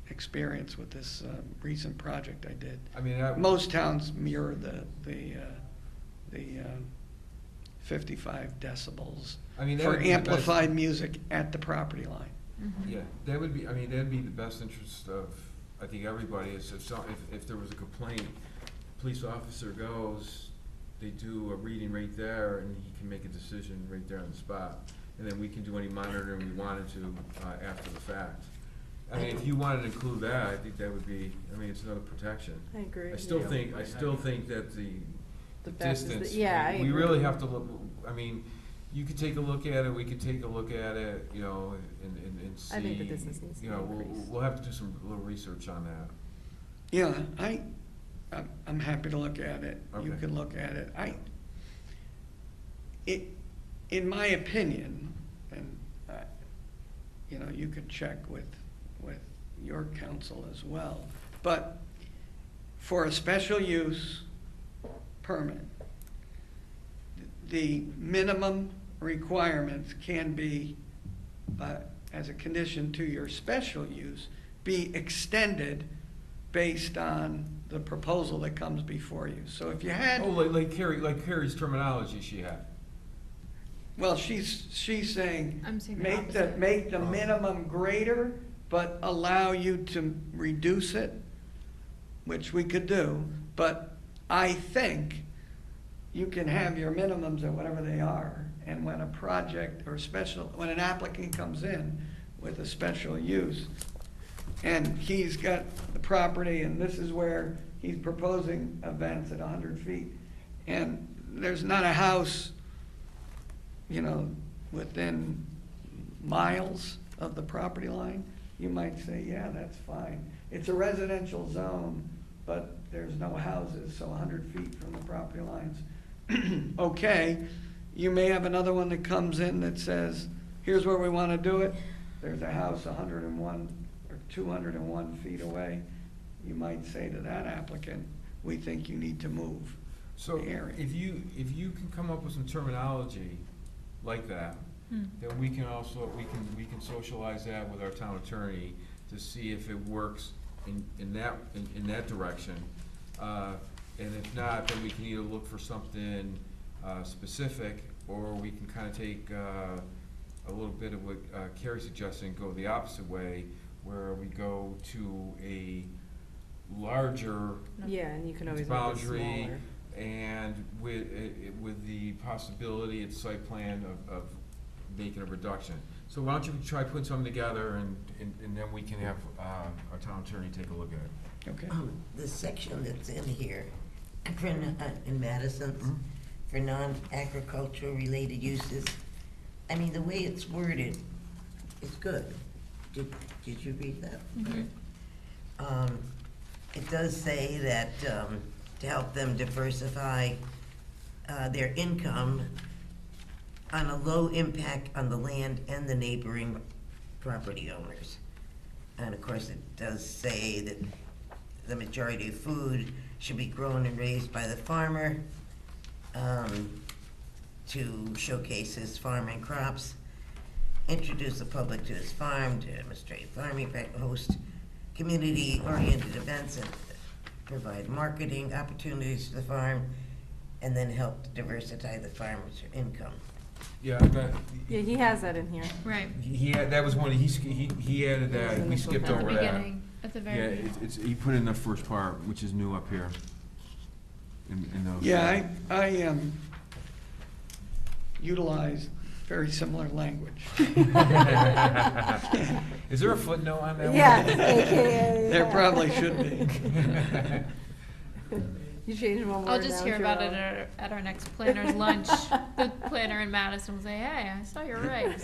experience with this recent project I did. I mean, Most towns mirror the 55 decibels I mean, that for would be the best- amplified music at the property line. Yeah, that would be, I mean, that'd be the best interest of, I think, everybody, is if there was a complaint, police officer goes, they do a reading right there, and he can make a decision right there on the spot. And then we can do any monitoring we wanted to, after the fact. I mean, if you wanted to include that, I think that would be, I mean, it's another protection. I agree. I still think that the best is the- distance, yeah, I we agree. really have to look, I mean, you could take a look at it, we could take a look at it, you know, and see. I think the distance needs to You know, be increased. we'll have to do some little research on that. Yeah, I'm happy to look at it. You Okay. can look at it. In my opinion, and, you know, you could check with your council as well, but for a special use permit, the minimum requirements can be, as a condition to your special use, be extended based on the proposal that comes before you. So if you had, Oh, like Carrie's terminology she had. well, she's saying, I'm saying the make opposite. the minimum greater, but allow you to reduce it, which we could do, but I think you can have your minimums at whatever they are, and when a project or when an applicant comes in with a special use, and he's got the property, and this is where he's proposing events at 100 feet, and there's not a house, you know, within miles of the property line, you might say, yeah, that's fine. It's a residential zone, but there's no houses, so 100 feet from the property lines. Okay, you may have another one that comes in that says, here's where we want to do it. There's a house 101 or 201 feet away. You might say to that applicant, we think you need to move So the area. if you can come up with some terminology like that, then we can also, we can socialize that with our town attorney to see if it works in that direction. And if not, then we can either look for something specific, or we can kind of take a little bit of what Carrie's suggesting, go the opposite way, where we go to a larger Yeah, and you can always make it boundary, smaller. and with the possibility at site plan of making a reduction. So why don't you try putting something together, and then we can have our town attorney take a look at it. Okay. The section that's in here, for, in Madison's, for non-agricultural related uses, I mean, the way it's worded is good. Did you read that? It does say that, to help them diversify, their income on a low impact on the land and the neighboring property owners. And of course, it does say that the majority of food should be grown and raised by the farmer, to showcase his farm and crops, introduce the public to his farm, to demonstrate farming, host community-oriented events, and provide marketing opportunities to the farm, and then help to diversify the farmer's income. Yeah, I bet. Yeah, he has that in here. Right. He had, that was one, he added that, we skipped At the over that. beginning, at the Yeah, very beginning. he put in the first part, which is new up here. in those. Yeah, I utilize very similar language. Is there a footnote on that one? Yeah, AKA. There probably should be. You changed one word. I'll just now hear it's about your it own. at our next planner's lunch. The planner in Madison will say, hey, I saw your regs.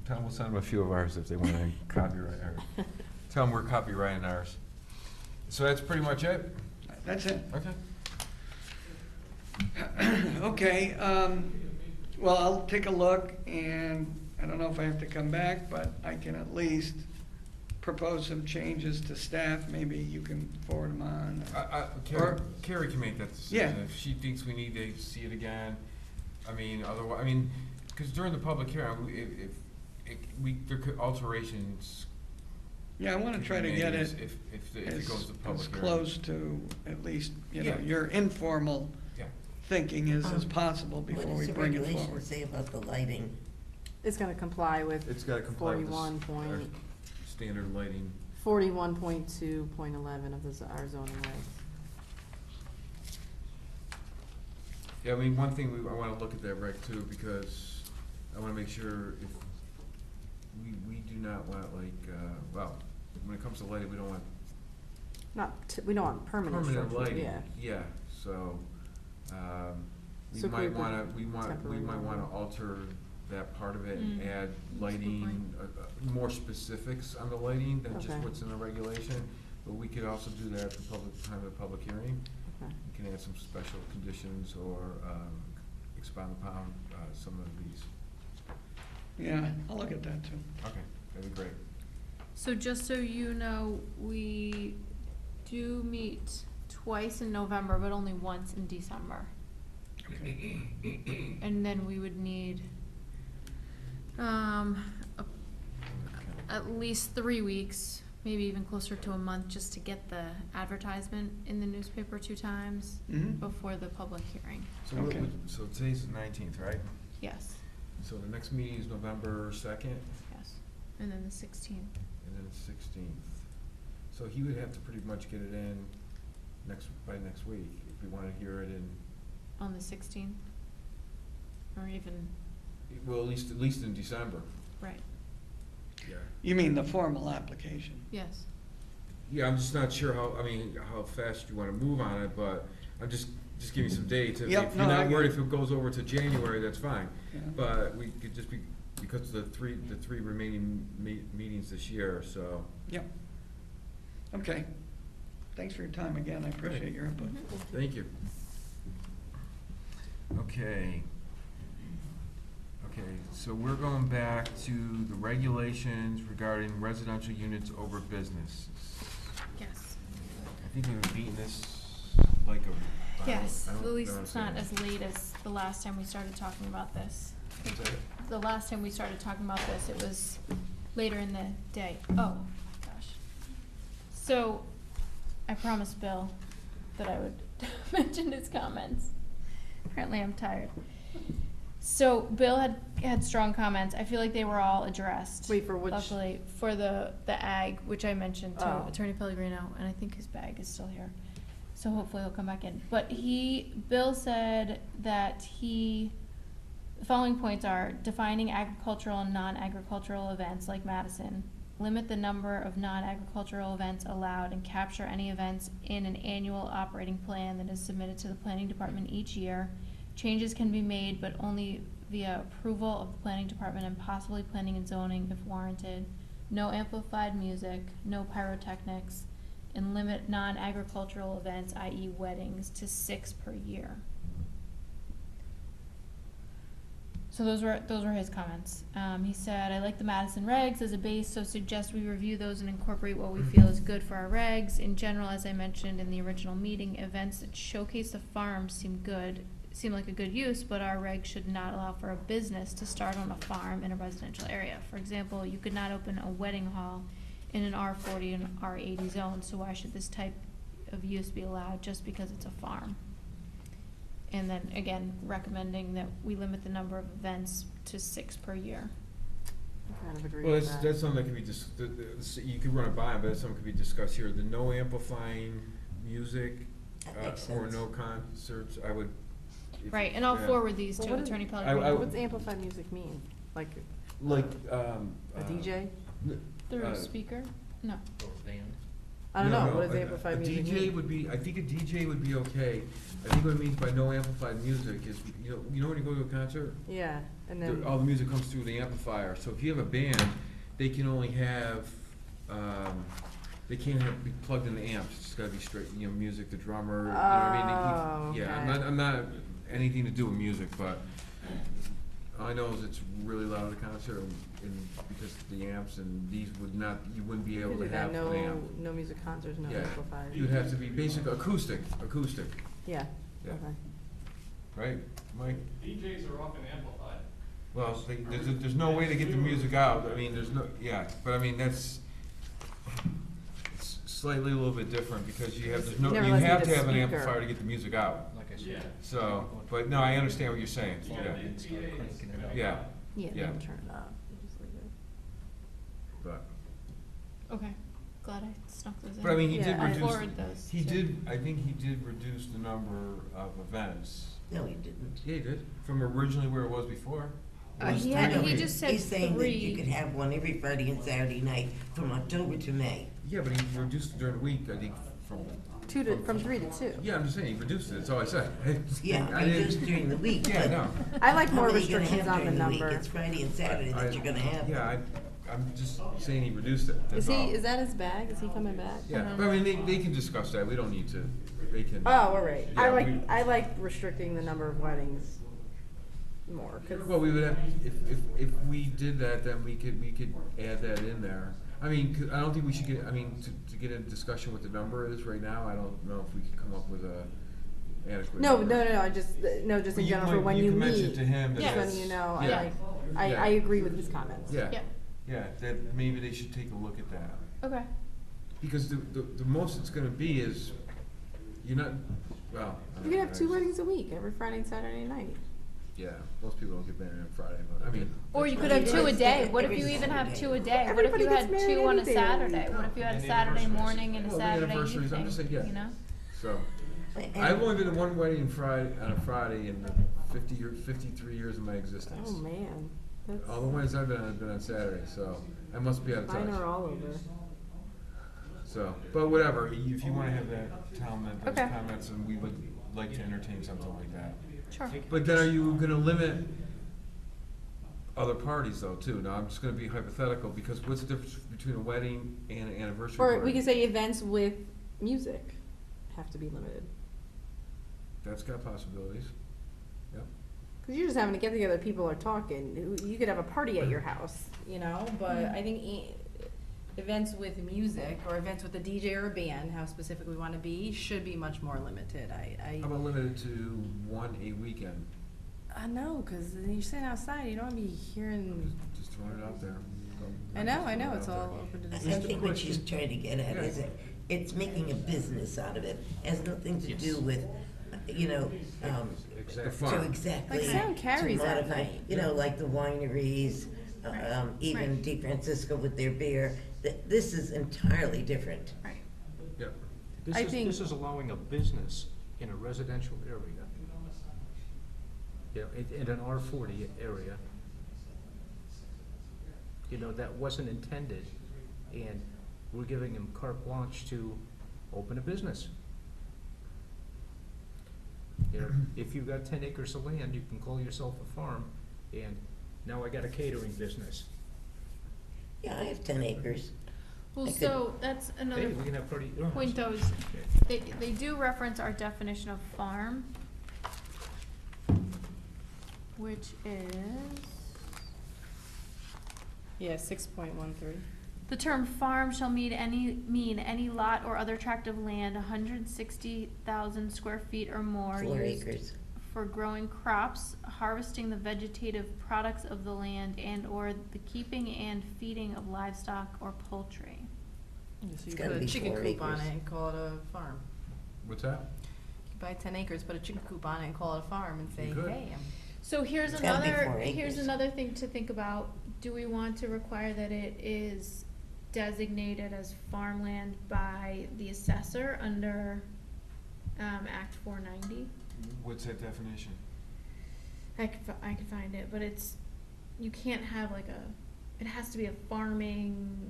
Tom will send them a few of ours if they want to copyright ours. Tell them we're copyrighting ours. So that's pretty much it? That's it. Okay. Okay, well, I'll take a look, and I don't know if I have to come back, but I can at least propose some changes to staff. Maybe you can forward them on. Carrie can make that decision. Yeah. If she thinks we need to see it again, I mean, otherwise, I mean, because during the public hearing, there could alterations. Yeah, I want to try to get it If it as goes to public as hearing. close to at least, you know, Yeah. your informal Yeah. thinking as possible What before does we the bring it regulation forward. say about the lighting? It's gonna comply with It's got to comply with the 41 standard lighting. 41.2.11 of our zoning regs. Yeah, I mean, one thing I want to look at that reg too, because I want to make sure if, we do not want well, when it comes to lighting, we don't want We don't want permanent permanent structure, lighting. yeah. Yeah, so, we So could we might put wanna, we temporary might wanna lighting? alter that part of it and Mm. add That's a good lighting, more specifics on the lighting than just Okay. what's in the regulation. But we could also do that at the time of the public hearing. Okay. We can add some special conditions or, expound upon, some of these. Yeah, I'll look at that too. Okay, that'd be great. So just so you know, we do meet twice in November, but only once in December. Okay. And then we would need, at least 3 weeks, maybe even closer to a month, just to get the advertisement in the newspaper 2 times Mhm. before the public hearing. So, Okay. so today's the 19th, right? Yes, So the next meeting is November 2nd, yes. And then the 16th. and then it's 16th. So he would have to pretty much get it in by next week, if we wanna hear it in, On the 16th? Or even, well, at least in December. right, Yeah. You mean the formal application? yes. Yeah, I'm just not sure how fast you wanna move on it, but I'm just giving you some dates. If Yep, you're no, I not get worried it. if it goes over to January, that's fine. Yeah. But we could just be, because of the three remaining meetings this year, so. Yep. Okay. Thanks for your time again. I appreciate your input. Mhm. Thank you. Okay. Okay, so we're going back to the regulations regarding residential units over businesses. Yes. I think we were beating this like a. Yes, I don't- at least I don't it's not understand. as late as the last time we started talking about this. Is that it? The last time we started talking about this, it was later in the day. Oh, gosh. So, I promised Bill that I would mention his comments. Apparently I'm tired. So, Bill had strong comments. I feel like they were all addressed. Wait, for which- Luckily, for the ag, which I mentioned to Oh. Attorney Pellegrino, and I think his bag is still here. So hopefully he'll come back in. But Bill said that the following points are defining agricultural and non-agricultural events like Madison, limit the number of non-agricultural events allowed and capture any events in an annual operating plan that is submitted to the planning department each year. Changes can be made, but only via approval of the planning department and possibly planning and zoning if warranted. No amplified music, no pyrotechnics, and limit non-agricultural events, i.e. weddings, to 6 per year. So those were his comments. He said, I like the Madison regs as a base, so suggest we review those and incorporate what we feel is good for our regs. In general, as I mentioned in the original meeting, events that showcase the farm seem like a good use, but our regs should not allow for a business to start on a farm in a residential area. For example, you could not open a wedding hall in an R40 and R80 zone, so why should this type of use be allowed just because it's a farm? And then, again, recommending that we limit the number of events to 6 per year. I kind of agree Well, with that. that's something that could be you could run it by, but that's something that could be discussed here. The no amplifying music, That makes or sense. no concerts, I would. if- Right, and I'll yeah. forward these Well, to what is- Attorney I- Pellegrini. What's amplified music mean? Like Like, a DJ? Through uh, a speaker? No. I don't no, know, no, what does a- amplified a music DJ mean? would be, I think a DJ would be okay. I think what it means by no amplified music is, you know when you go to a concert? Yeah, and then, All the music comes through the amplifier, so if you have a band, they can only have, they can't be plugged in the amps, it's gotta be straight, music, the drummer, you know what I mean? Yeah, okay. I'm not anything to do with music, but all I know is it's really loud at a concert, and because the amps, and these would not, you wouldn't be able we to do that, have an amp. no music concerts, no Yeah, amplified. you would have to be basic acoustic, Yeah, Yeah. okay. right, Mike? DJs are often amplified. Well, there's no way to get the music out, I mean, there's no, yeah, but I mean, it's slightly a little bit different, because you have, there's no, Never you lets me have to to have an speaker. amplifier to get the music out. Like I said. Yeah. So, but no, I understand what you're saying, Yeah, yeah, the Start DAs, cranking it up. yeah, Yeah, Yeah. never turn it up, you just leave it. but, Okay, glad I snuck those in. but I mean, he did Yeah, I reduce, forward those he to- did, I think he did reduce the number of events. No, he didn't. Yeah, he did, from originally where it was before. It Uh, was he three had- a he week. just said He's saying that you 3. could have one every Friday and Saturday night from October to May. Yeah, but he reduced it during the week, I think, from. From 3 to 2. Yeah, I'm just saying, he reduced it, that's all I said. Yeah, I didn't- just during the week. Yeah, but no. I like how more many you gonna restrictions have on the during week? number. It's Friday and Saturday that you're gonna have. Yeah, I'm just saying he reduced it, Is that's all. is that his bag? Is he coming back? Yeah, but I mean, they can discuss that, we don't need to, they can. Oh, all right. Yeah, we- I like restricting the number of weddings more, 'cause Well, we would have, if we did that, then we could add that in there. I mean, I don't think we should get, I mean, to get a discussion what the number is right now, I don't know if we could come up with a adequate No, number. I just, no, just in You general, for might- when you you can mention meet, to him that just that's- letting you know, yeah. I Yeah. agree with his comments. Yeah, Yep. yeah, that maybe they should take a look at that. Okay, Because the most it's gonna be is, you're not, well. I You don't can know, have 2 weddings a week, every Friday and Saturday night. Yeah, most people don't get married on Friday, but, I mean. or you that's could fine. have 2 a day, what if Every you even have Saturday. 2 a day? What if Everybody you gets had married 2 on a anything. Saturday? What if you had a And Saturday anniversaries. morning and a Well, the Saturday anniversaries, I'm just saying, yeah. evening, you know? So, And- I've only been to one wedding on a Friday in the 53 years of my existence. Oh, man. That's, All the weddings I've been on have been on Saturday, so I must be out of touch. mine are all over. So, but whatever, if you wanna have that, tell them that those Okay. comments, and we would like to entertain something like that. Sure. But then are you gonna limit other parties though, too? Now, I'm just gonna be hypothetical, because what's the difference between a wedding and an anniversary party? Or we could say events with music have to be limited. That's got possibilities. Yep. Because you're just having to get together, people are talking. You could have a party at your house, but I think events with music or events with a DJ or a band, how specific we want to be, should be much more limited. How about limited to one a weekend? I know, because you're sitting outside, you don't want to be hearing. Just throwing it out there. I know, it's Throwing it out all there. open to I discussion. think what she's trying to get at Yeah. is that it's making a business out of it. Has nothing to do with, The to fun. exactly. Like sound carries to that modify, night. like the wineries, even Right. DeFrancisco with their beer. This is entirely different. Right. Yep. I think- This is allowing a business in a residential area, in an R40 area, that wasn't intended, and we're giving them carte blanche to open a business. If you've got 10 acres of land, you can call yourself a farm, and now I got a catering business. Yeah, I have 10 acres. Well, I could- so that's Hey, another we can have party. point though, is they do reference our definition of farm, which is, Yeah, 6.13. the term farm shall mean any lot or other tract of land 160,000 square feet or more 4 used acres. for growing crops, harvesting the vegetative products of the land, and/or the keeping and feeding of livestock or poultry. So It's you gotta put a be chicken 4 coop on acres. it and call it a farm. What's that? You buy 10 acres, put a chicken coop on it and call it a farm and say, You could. hey, So here's It's gotta be another, 4 here's acres. another thing to think about. Do we want to require that it is designated as farmland by the assessor under Act 490. What's that definition? I could find it, but it's, you can't have like it has to be a farming,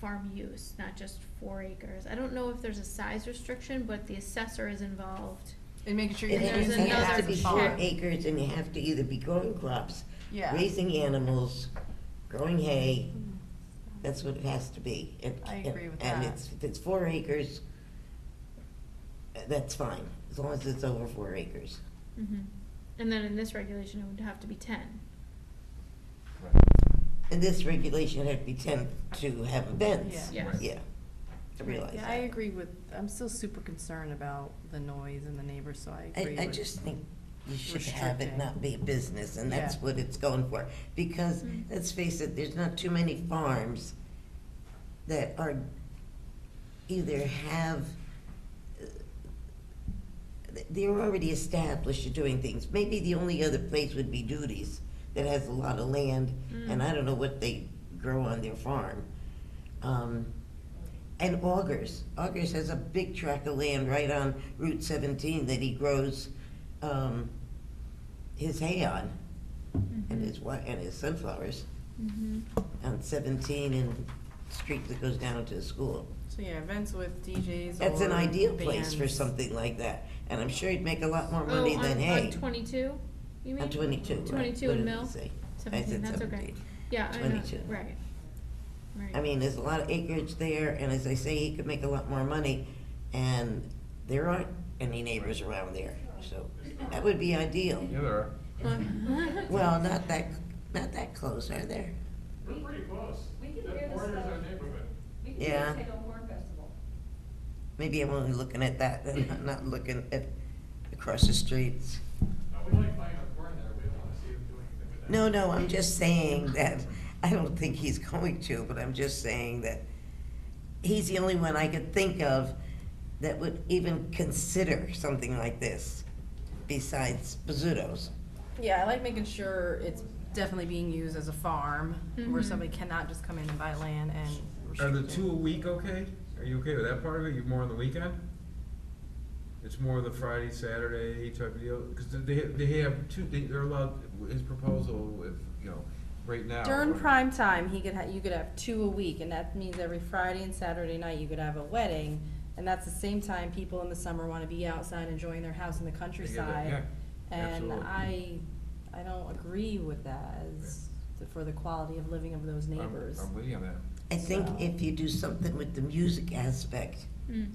farm use, not just 4 acres. I don't know if there's a size restriction, but the assessor is involved. And making sure It you're There's has, using it has to another be check. 4 acres, and you have to either be growing crops, Yeah. raising animals, growing hay. That's what it has to be. I agree with And that. if it's 4 acres, that's fine, as long as it's over 4 acres. Mhm. And then in this regulation, it would have to be 10. And this regulation had to be 10 to have events. Yeah. Yes. Yeah, I realize Yeah, I that. agree with, I'm still super concerned about the noise and the neighbors, so I agree with. I just think you should have it restricting. not be a business, and that's Yeah. what it's going for. Because, Mm. let's face it, there's not too many farms that are, either have, they're already established at doing things. Maybe the only other place would be Duties, that has a lot of land, and I don't know what they grow on their farm. And Augers. Augers has a big tract of land right on Route 17 that he grows his hay on, and his sunflowers Mhm. on 17 and street that goes down to the school. So, yeah, events with DJs That's an or ideal place for bands. something like that, and I'm sure he'd make a lot more money than hay. On 22, you mean? On 22, right. 22 What and did it Mill? say? I 17, said that's okay. 17. Yeah, I know, 22. right. Right. I mean, there's a lot of acreage there, and as I say, he could make a lot more money, and there aren't any neighbors around there, so that would be ideal. Yeah, there are. Well, not that close, are there? We're pretty close. We can The hear the borders stuff. our neighborhood. We can Yeah. take a horn festival. Maybe I'm only looking at that, and not looking at across the streets. We like buying a corn there, we don't wanna see them do anything with that. No, I'm just saying that, I don't think he's going to, but I'm just saying that he's the only one I could think of that would even consider something like this, besides Bizzuto's. Yeah, I like making sure it's definitely being used as a farm, where Mhm. somebody cannot just come in and buy land and Are restrict the it. 2 a week okay? Are you okay with that part of it? You're more on the weekend? It's more the Friday, Saturday type of deal? Because they have two, they're allowed, his proposal with, right now. During prime time, you could have 2 a week, and that means every Friday and Saturday night you could have a wedding, and that's the same time people in the summer wanna be outside enjoying their house in the Yeah, countryside. And absolutely. I don't agree with that for the quality of living of those neighbors. I'm with you on that. I think So- if you do something with the music aspect, Mm.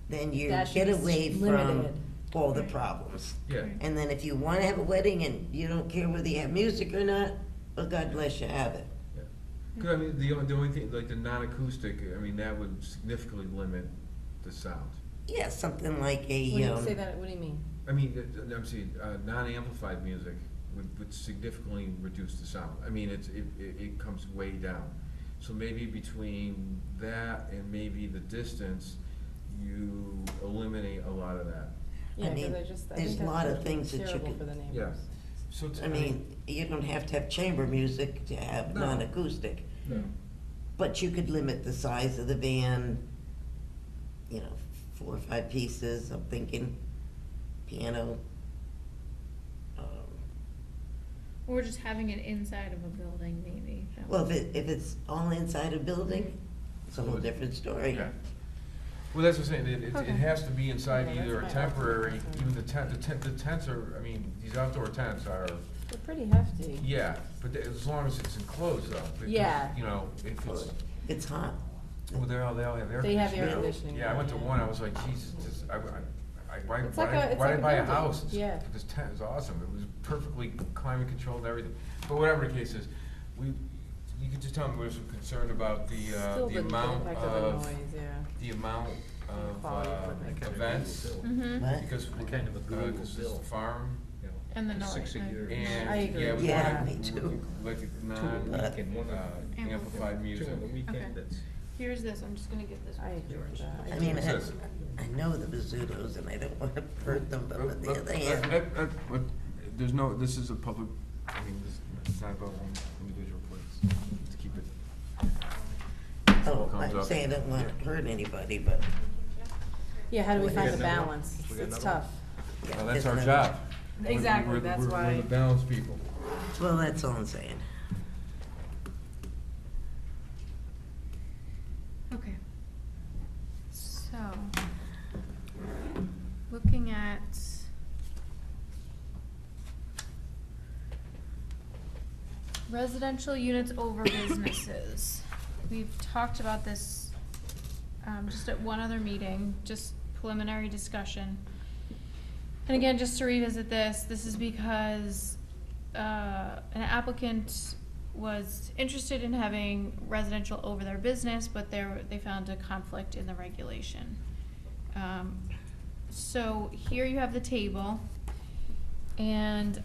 then you That should get be away from limited. all the problems. Yeah. And then if you wanna have a wedding and you don't care whether you have music or not, well, God bless you, have it. Because, I mean, the only thing, like the non-acoustic, I mean, that would significantly limit the sound. Yeah, something like When a, you say that, what do you mean? I mean, I'm saying, non-amplified music would significantly reduce the sound. I mean, it comes way down. So maybe between that and maybe the distance, you eliminate a lot of that. Yeah, 'cause mean, I there's think a lot that's of things that you terrible could- for the neighbors. Yeah. So, I mean, you don't have to have chamber music to have No. non-acoustic, no. but you could limit the size of the band, 4 or 5 pieces, I'm thinking, piano. Or just having it inside of a building, maybe. That Well, would- if it's all inside a building, it's a whole different story. Yeah. Well, that's what I'm saying, it Okay. has to be inside Yeah, either a that's my temporary, option. even the tents are, I mean, these outdoor tents are, They're pretty hefty. yeah, but as long as it's enclosed though. Because, Yeah. If it's, It's hot. well, they all have air They have air conditioning. conditioning. Yeah, I went to yeah. one, I was like, Jesus, why It's like a- it's did I like a buy a building. house? Yeah. This tent is awesome, it was perfectly climate controlled and everything, but whatever the case is, you could just tell me we're some concerned about Still the amount impact of, the noise, yeah. the amount of, Quality of living. events, Mhm. What? because we're Kind of a global this is bill. a farm, And the It's noise. 6 a year. and, I agree. yeah, we Yeah, want me too. like Two a non, week and one amplified Two music. on the Okay. weekend, that's. Here's this, I'm just gonna get this. I agree with that. I mean, It says- I know the Bizzutos, and I don't want to hurt them, but on the But- other but- hand, but there's no, this is a public, I mean, it's not about one individual place, to keep it. oh, comes I'm up. saying I don't want to hurt anybody, but Yeah, how do we We find got the another one? balance? We got It's another one? tough. Well, that's There's our another job. Exactly, We're the- that's We're why- the balance people. Well, that's all I'm saying. Okay. So, looking at residential units over businesses. We've talked about this, just at one other meeting, just preliminary discussion. And again, just to revisit this is because, an applicant was interested in having residential over their business, but they found a conflict in the regulation. So here you have the table, and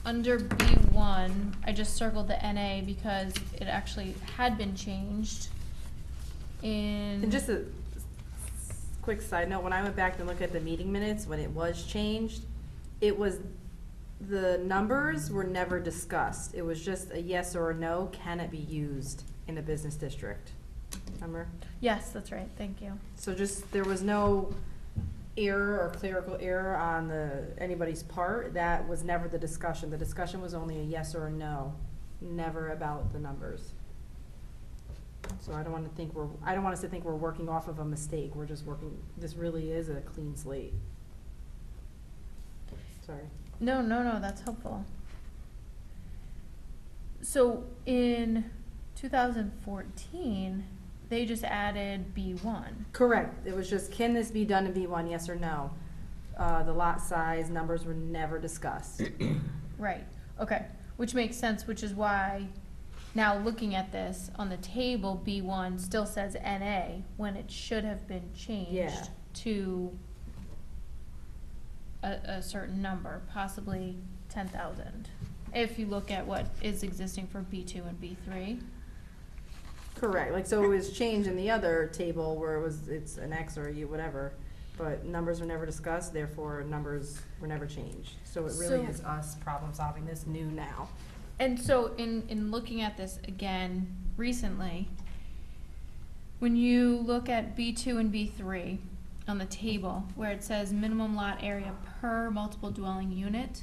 under B1, I just circled the NA because it actually had been changed in. And just a quick side note, when I went back and looked at the meeting minutes, when it was changed, it was, the numbers were never discussed. It was just a yes or a no, can it be used in a business district? Remember? Yes, that's right, thank you. So just, there was no error or clerical error on anybody's part. That was never the discussion. The discussion was only a yes or a no, never about the numbers. So I don't want us to think we're working off of a mistake. We're just working, this really is a clean slate. Sorry. No, that's helpful. So in 2014, they just added B1. Correct. It was just, can this be done in B1, yes or no? The lot size, numbers were never discussed. Right, okay, which makes sense, which is why now looking at this on the table, B1 still says NA when it should have been changed Yeah. to a certain number, possibly 10,000. If you look at what is existing for B2 and B3. Correct, like, so it was changed in the other table where it's an X or a U, whatever, but numbers were never discussed, therefore numbers were never changed. So it really So- is us problem solving this new now. And so in looking at this again recently, when you look at B2 and B3 on the table where it says minimum lot area per multiple dwelling unit,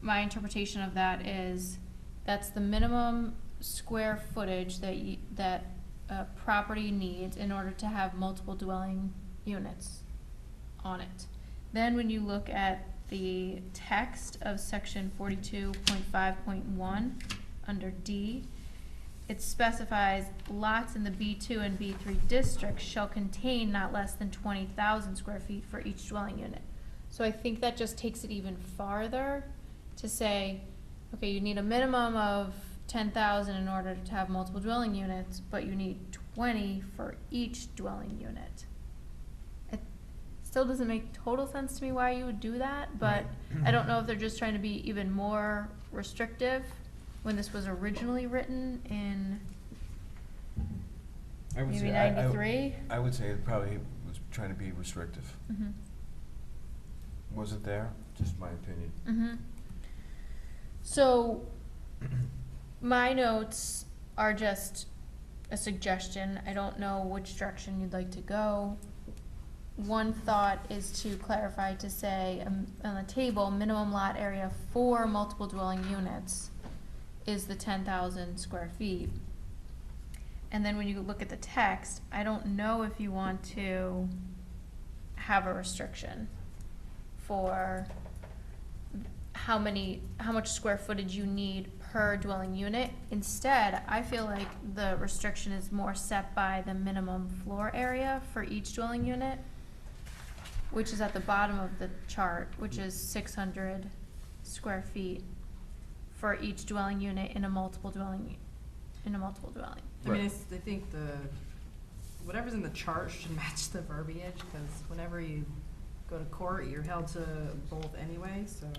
my interpretation of that is that's the minimum square footage that a property needs in order to have multiple dwelling units on it. Then when you look at the text of section 42.5.1 under D, it specifies lots in the B2 and B3 districts shall contain not less than 20,000 square feet for each dwelling unit. So I think that just takes it even farther to say, okay, you need a minimum of 10,000 in order to have multiple dwelling units, but you need 20 for each dwelling unit. It still doesn't make total sense to me why you would do that, but I don't know if they're just trying to be even more restrictive when this was originally written in I would maybe say- 93. I would say it probably was trying to be restrictive. Mhm. Was it there? Just my opinion. Mhm. So, my notes are just a suggestion. I don't know which direction you'd like to go. One thought is to clarify to say, on the table, minimum lot area for multiple dwelling units is the 10,000 square feet. And then when you look at the text, I don't know if you want to have a restriction for how much square footage you need per dwelling unit. Instead, I feel like the restriction is more set by the minimum floor area for each dwelling unit, which is at the bottom of the chart, which is 600 square feet for each dwelling unit in a multiple dwelling. I mean, Right. I think whatever's in the chart should match the verbiage, because whenever you go to court, you're held to both anyway, so.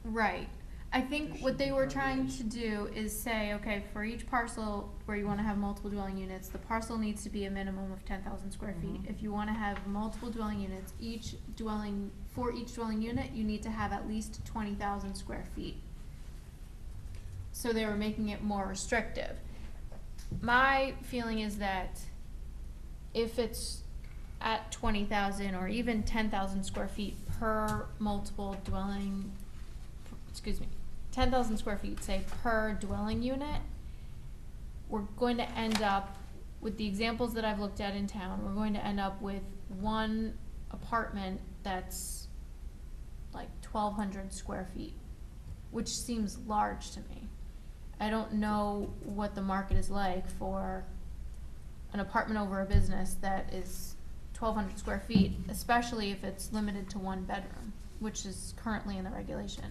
Right. I think There what should they be were trying verbiage. to do is say, okay, for each parcel where you wanna have multiple dwelling units, the parcel needs to be a minimum of 10,000 square feet. Mhm. If you wanna have multiple dwelling units, for each dwelling unit, you need to have at least 20,000 square feet. So they were making it more restrictive. My feeling is that if it's at 20,000 or even 10,000 square feet per multiple dwelling, 10,000 square feet, say, per dwelling unit, we're going to end up, with the examples that I've looked at in town, we're going to end up with one apartment that's like 1,200 square feet, which seems large to me. I don't know what the market is like for an apartment over a business that is 1,200 square feet, especially if it's limited to one bedroom, which is currently in the regulation.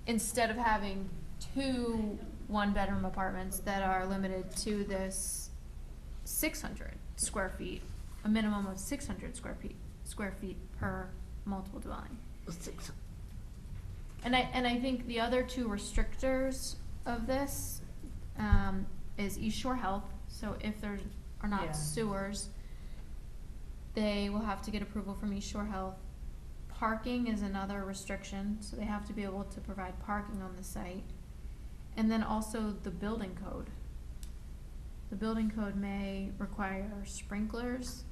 Instead of having two one-bedroom apartments that are limited to this 600 square feet, a minimum of 600 square feet per multiple dwelling. And I think the other two restrictors of this, is East Shore Health, so if there are Yeah. not sewers, they will have to get approval from East Shore Health. Parking is another restriction, so they have to be able to provide parking on the site. And then also the building code. The building code may require sprinklers,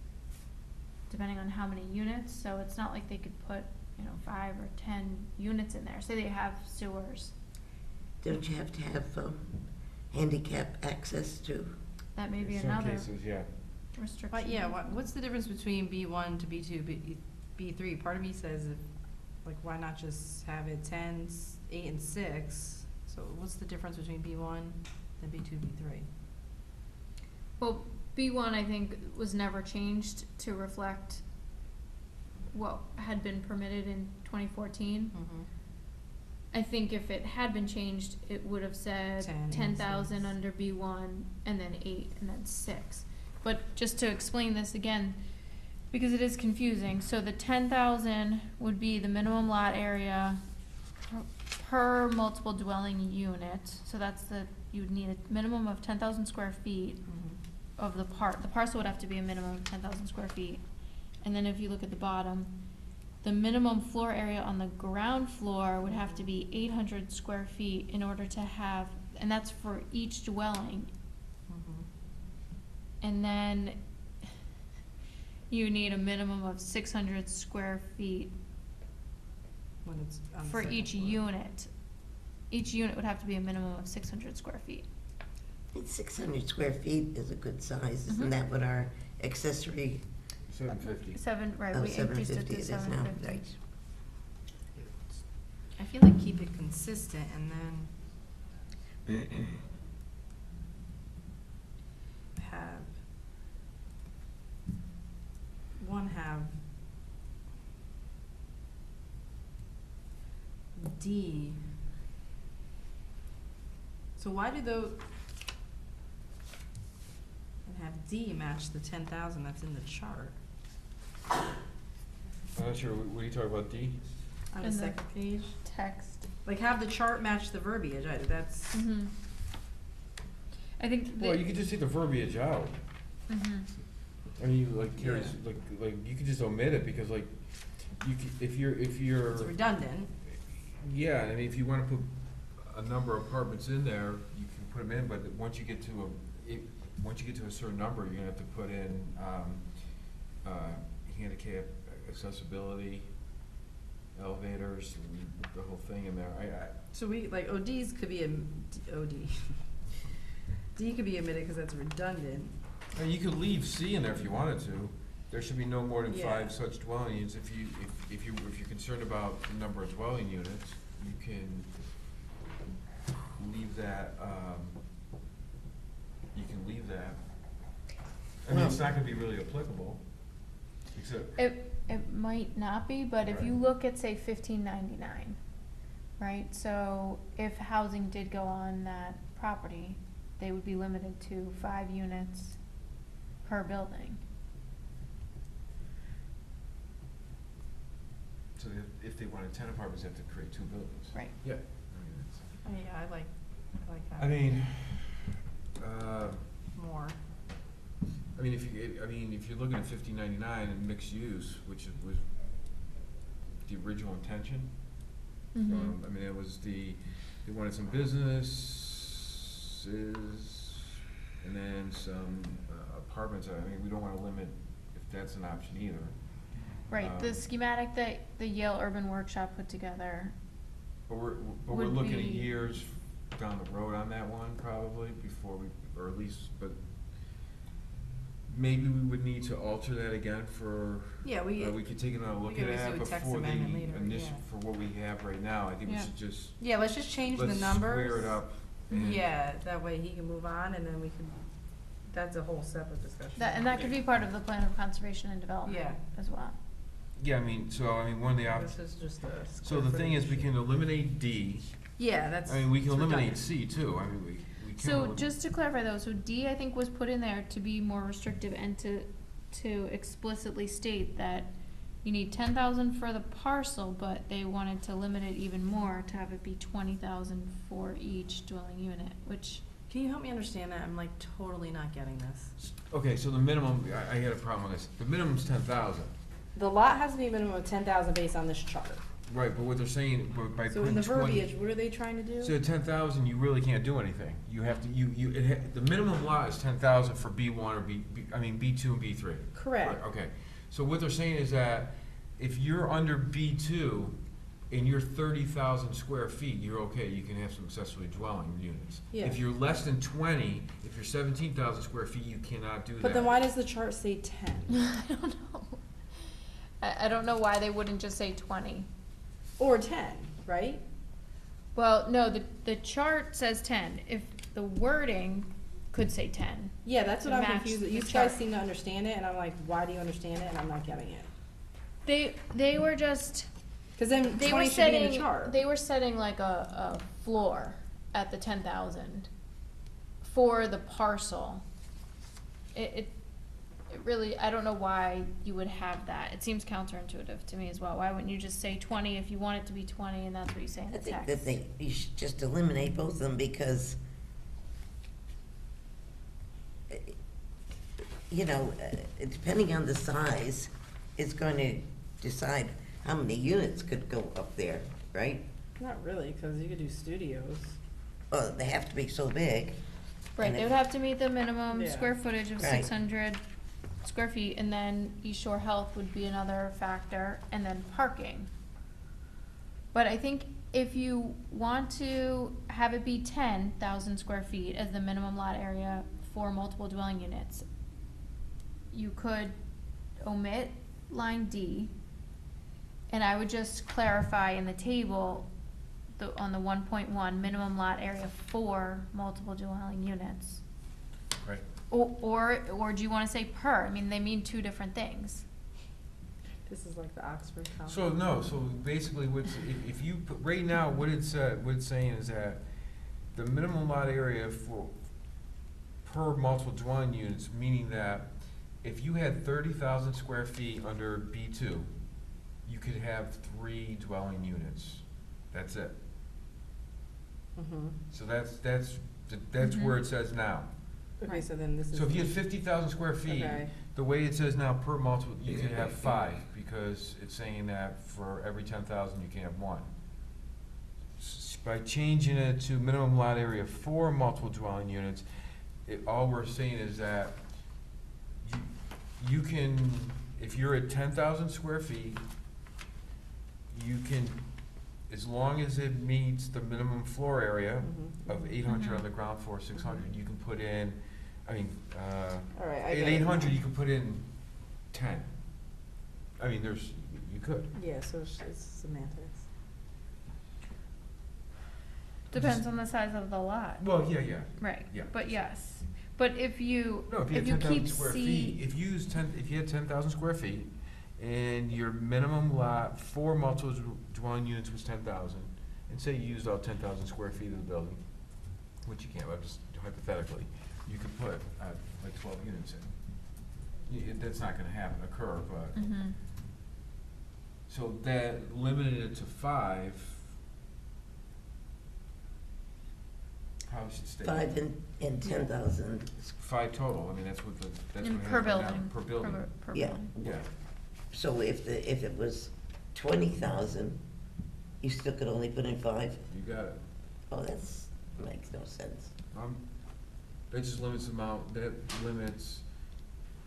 depending on how many units, so it's not like they could put, 5 or 10 units in there, say they have sewers. Don't you have to have handicap access to? That may be In some another cases, yeah. restriction. But yeah, what's the difference between B1 to B2, B3? Part of me says, why not just have it 10, 8, and 6? So what's the difference between B1 and B2, B3? Well, B1, I think, was never changed to reflect what had been permitted in 2014. Mm-hmm. I think if it had been changed, it would have said 10 and 10,000 6. under B1, and then 8, and then 6. But just to explain this again, because it is confusing, so the 10,000 would be the minimum lot area per multiple dwelling unit. So that's you'd need a minimum of 10,000 square feet Mm-hmm. of the parcel would have to be a minimum of 10,000 square feet. And then if you look at the bottom, the minimum floor area on the ground floor would have to be 800 square feet in order to have, and that's for each dwelling. Mm-hmm. And then you need a minimum of 600 square feet When it's on the for second each floor. unit. Each unit would have to be a minimum of 600 square feet. 600 square feet is a good size, Mhm. isn't that what our accessory, 750. Right, oh, we increased it 750 to it is now, 750. right? I feel like keep it consistent and then have D. So why do those, and have D match the 10,000 that's in the chart I'm not sure, what are you talking about, D? on the In the- second page? Text. Like have the chart match the verbiage, that's. Mm-hmm. I think. Well, you could just take the verbiage out. Mm-hmm. I mean, like, Carrie's, Yeah. like, you could just omit it, because like, if you're, It's redundant. yeah, I mean, if you wanna put a number of apartments in there, you can put them in, but once you get to a certain number, you're gonna have to put in, handicap accessibility, elevators, and the whole thing in there. So we, like, ODs could be, OD. D could be omitted because that's redundant. I mean, you could leave C in there if you wanted to. There should be no more than Yeah. 5 such dwelling units. If you're concerned about the number of dwelling units, you can leave that, I mean, it's not gonna be really applicable, except, It might not be, but if you Right. look at, say, 1599, right? So if housing did go on that property, they would be limited to 5 units per building. so if they wanted 10 apartments, they have to create 2 buildings. Right. Yeah. I mean, it's- Oh, yeah, I like that. I mean, More. if you're looking at 1599 and mixed use, which was the original intention, Mm-hmm. I mean, it was they wanted some businesses and then some apartments, I mean, we don't wanna limit if that's an option either. Right, the Um, schematic that the Yale Urban Workshop put together, But we're would looking at be- years down the road on that one probably before we, or at least, but maybe we would need to alter that again for, Yeah, we could take another look we could at always do that a text before the amendment later, initial, yeah. for what we have right now. I think we Yeah. should just, Yeah, let's just change the let's numbers. square it up. and- Yeah, that way he can move on and then we can, that's a whole separate discussion. and that could be part of the plan of conservation and development Yeah. as well. Yeah, I mean, one of the This is just a so square the thing is, we footage. can eliminate D. Yeah, that's. I mean, we can it's eliminate redundant. C too. I mean, we can. So just to clarify though, so D I think was put in there to be more restrictive and to explicitly state that you need 10,000 for the parcel, but they wanted to limit it even more to have it be 20,000 for each dwelling unit, which, Can you help me understand that? I'm like totally not getting this. Okay, so the minimum, I had a problem with this. The minimum's 10,000. The lot has to be a minimum of 10,000 based on this chart. Right, but what they're saying, by So in putting the 20. verbiage, what are they trying to do? So 10,000, you really can't do anything. You have to, the minimum lot is 10,000 for B1 or B2 and B3. Correct. Right, okay, so what they're saying is that if you're under B2 and you're 30,000 square feet, you're okay, you can have some accessory dwelling units. Yeah. If you're less than 20, if you're 17,000 square feet, you cannot do that. But then why does the chart say 10? I don't know. I don't know why they wouldn't just say 20. Or 10, right? Well, no, the chart says 10. If the wording could say 10. Yeah, that's what To I'm match confused with. the You guys chart. seem to understand it, and I'm like, why do you understand it? And I'm not getting it. They were just, Because then they 20 were should be in the setting, chart. they were setting like a floor at the 10,000 for the parcel. It really, I don't know why you would have that. It seems counterintuitive to me as well. Why wouldn't you just say 20 if you want it to be 20 and that's what you say in I the think text? that you should just eliminate both of them because, depending on the size, it's going to decide how many units could go up there, right? Not really, because you could do studios. Well, they have to be so big. Right, and they if- would have to meet the minimum Yeah. square footage of Right. 600 square feet, and then East Shore Health would be another factor, and then parking. But I think if you want to have it be 10,000 square feet as the minimum lot area for multiple dwelling units, you could omit line D, and I would just clarify in the table, on the 1.1, minimum lot area for multiple dwelling units. Right. Or do you wanna say per? I mean, they mean two different things. This is like the Oxford comment. So, no, so basically, if you, right now, what it's saying is that the minimum lot area per multiple dwelling units, meaning that if you had 30,000 square feet under B2, you could have 3 dwelling units. That's it. Mhm. So that's where it says now. Okay, so then this is. So if you had 50,000 square feet, Okay. the way it says now per multiple, you could have 5, because it's saying that for every 10,000, you can have 1. By changing it to minimum lot area for multiple dwelling units, all we're saying is that you can, if you're at 10,000 square feet, you can, as long as it meets the minimum floor area Mhm. of 800 Mhm. on the ground floor, 600, you can put in, All right, I at get it. 800, you can put in 10. I mean, you could. Yeah, so it's semantics. Depends on the size of the lot. Well, yeah. Right, Yeah. but yes. But if you, No, if you had if you 10,000 keep square C, feet, if you had 10,000 square feet, and your minimum lot for multiple dwelling units was 10,000, and say you used all 10,000 square feet of the building, which you can't, but just hypothetically, you could put like 12 units in. That's not gonna occur, but, Mhm. so that limited it to 5, probably should stay. 5 and 10,000. 5 total, I mean, that's what it And has per right now, building. per building. Per Yeah. building. Yeah. So if it was 20,000, you still could only put in 5? You got it. Oh, makes no sense. That just limits that limits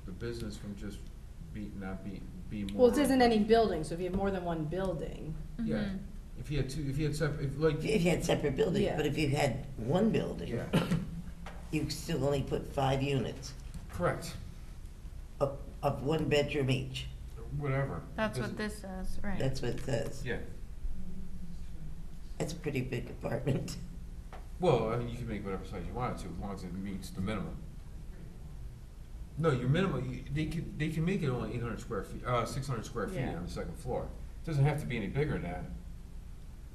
the business from just be more. Well, it isn't any building, so if you have more than one building, Yeah, Mhm. if you had separate, like, If you had separate buildings, Yeah. but if you had one building, yeah, you could still only put 5 units correct, of 1 bedroom each. whatever. That's It what doesn't- this says, right? That's what it says. Yeah, That's a pretty big apartment. well, I mean, you can make whatever size you want it to, as long as it meets the minimum. No, your minimum, they can make it only 800 square feet, 600 square feet Yeah. on the second floor. It doesn't have to be any bigger than that.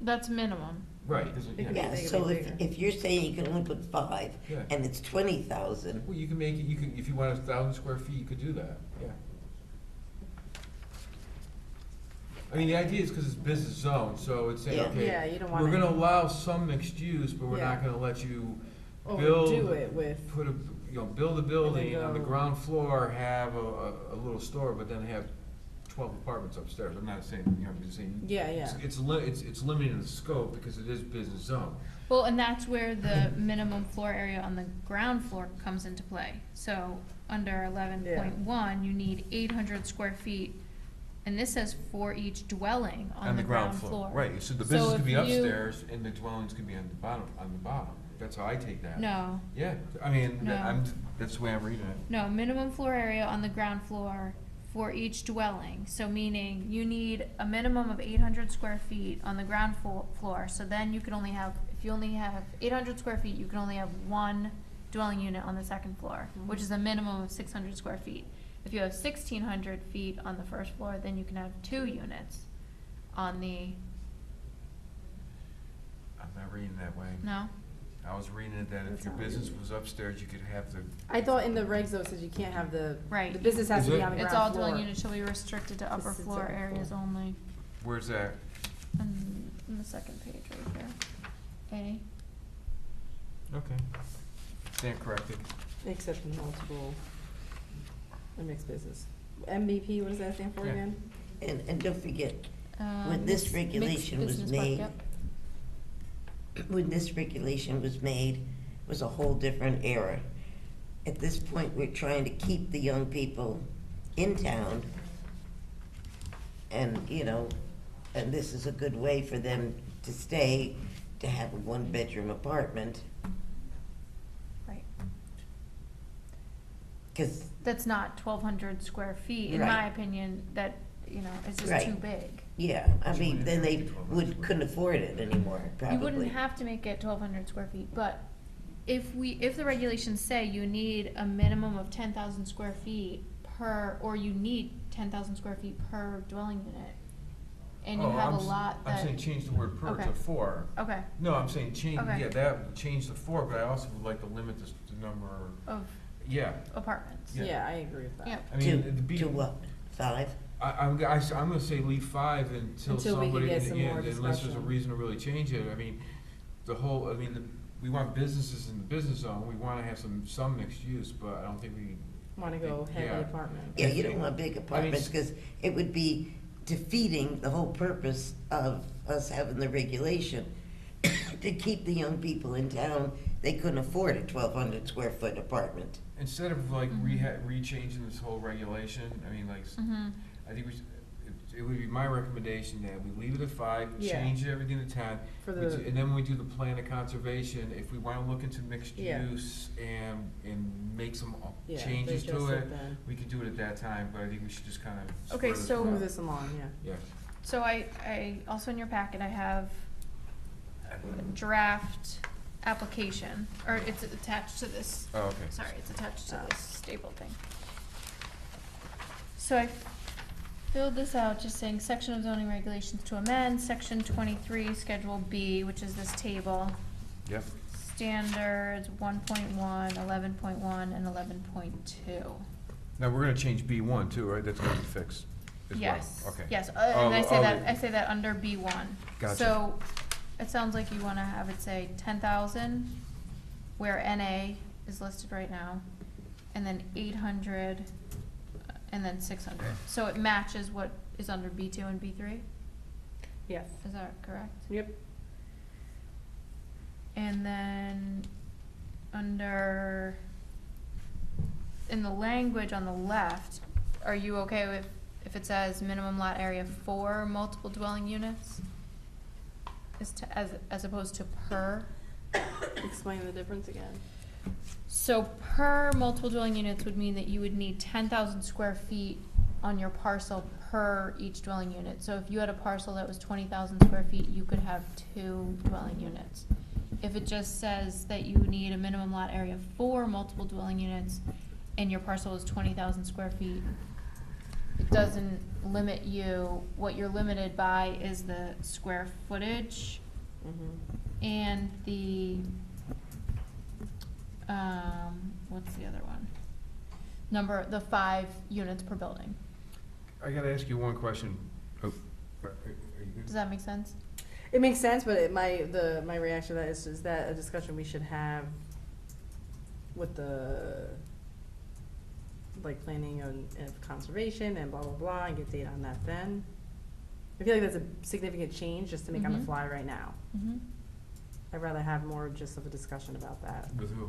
That's minimum. Right, it doesn't, It could yeah. be Yeah, big. so bigger. if you're saying you can only put 5, Yeah. and it's 20,000, Well, you can make it, you can, if you want 1,000 square feet, you could do that, yeah. I mean, the idea is because it's business zone, so it's saying, Yeah. okay, Yeah, you don't we're wanna- gonna allow some mixed use, but we're not Yeah. gonna let you overdo build, it with, put a, build a building, on the go- ground floor, have a little store, but then have 12 apartments upstairs. I'm not saying, I'm just saying. Yeah, yeah. It's limiting the scope because it is business zone. Well, and that's where the minimum floor area on the ground floor comes into play. So, under 11.1, you need 800 square feet, and this says for each dwelling on the ground floor. Right, so the So business could if be you- upstairs and the dwellings could be on the bottom, That's how I take that. No, Yeah, I mean, No. that's the way I'm reading it. no, minimum floor area on the ground floor for each dwelling. So meaning you need a minimum of 800 square feet on the ground floor. So then you can only have, if you only have 800 square feet, you can only have 1 dwelling unit on the second floor, which is a minimum of 600 square feet. If you have 1,600 feet on the first floor, then you can have 2 units on the, I'm not reading it that way. no? I was reading it that if That's your not business reading. was upstairs, you could have the. I thought in the regs though it says you can't have the Right. business has Is to be it? on the ground It's all floor. dwelling units shall be restricted to upper This is floor upper areas floor. only. Where's that? In the second page right here. A. Okay. Stand corrected. Except in multiple, or mixed business. MVP, what does that stand for Yeah. again? and don't forget, When this Mixed regulation was business park, made, yep. when this regulation was made, was a whole different era. At this point, we're trying to keep the young people in town, and, and this is a good way for them to stay, to have a 1-bedroom apartment, Right. because, That's not 1,200 square feet, in my Right. opinion, that, it's just Right. too big. yeah, I mean, then they couldn't afford it anymore, probably. You wouldn't have to make it 1,200 square feet, but if the regulations say you need a minimum of 10,000 square feet per, or you need 10,000 square feet per dwelling unit, and you Oh, have a I'm s- lot I'm that. saying change the word per Okay. to 4. Okay, No, I'm saying change, Okay. yeah, that, change the 4, but I also would like to limit the number, of yeah. apartments. Yeah. Yeah, I agree with that. Yep. I mean, it'd be. To what, 5? I'm gonna say leave 5 until Until we can somebody, get some more unless there's a discussion. reason to really change it. I mean, we want businesses in the business zone, we wanna have some mixed use, but I don't think we. Wanna go heavy Yeah. apartment. Yeah, you don't want big apartments, because it would be defeating the whole purpose of us having the regulation. To keep the young people in town, they couldn't afford a 1,200 square foot apartment. Instead of like Mhm. re-changing this whole regulation, I mean, like, Mm-hmm. I think it would be my recommendation that we leave it at 5, Yeah. change everything to 10. For we the- do- And then when we do the plan of conservation, if we wanna look into mixed Yeah. use and make some Yeah, changes they to just it, said that. we can do it at that time, but I think we should just kinda. Okay, spread it so- Move out. this along, yeah. Yeah. So I also in your packet, I have draft application, or it's attached to this. Oh, okay. Sorry, it's attached to this staple thing. So I filled this out, just saying section of zoning regulations to amend, section 23, schedule B, which is this table. Yep. Standards 1.1, 11.1, and 11.2. Now, we're gonna change B1 too, right? That's gonna be fixed as well. Yes, Okay. yes, Oh, and I say oh, that, I say that under B1. Gotcha. So, it sounds like you wanna have it say 10,000, where NA is listed right now, and then 800, and then 600. So it matches what is under B2 and B3, Yes. is that correct? Yep. And then, under, in the language on the left, are you okay with, if it says minimum lot area for multiple dwelling units? As opposed to per? Explain the difference again. So per multiple dwelling units would mean that you would need 10,000 square feet on your parcel per each dwelling unit. So if you had a parcel that was 20,000 square feet, you could have 2 dwelling units. If it just says that you need a minimum lot area for multiple dwelling units and your parcel is 20,000 square feet, it doesn't limit you. What you're limited by is the square footage and the, what's the other one? The 5 units per building. I gotta ask you one question. Oh, are you good? Does that make sense? It makes sense, but my reaction to that is that a discussion we should have with the, like, planning and conservation and blah, blah, blah, and get data on that then? I feel like that's a significant change just to make on the Mhm. fly right now. Mm-hmm. I'd rather have more just of a discussion about that. With who?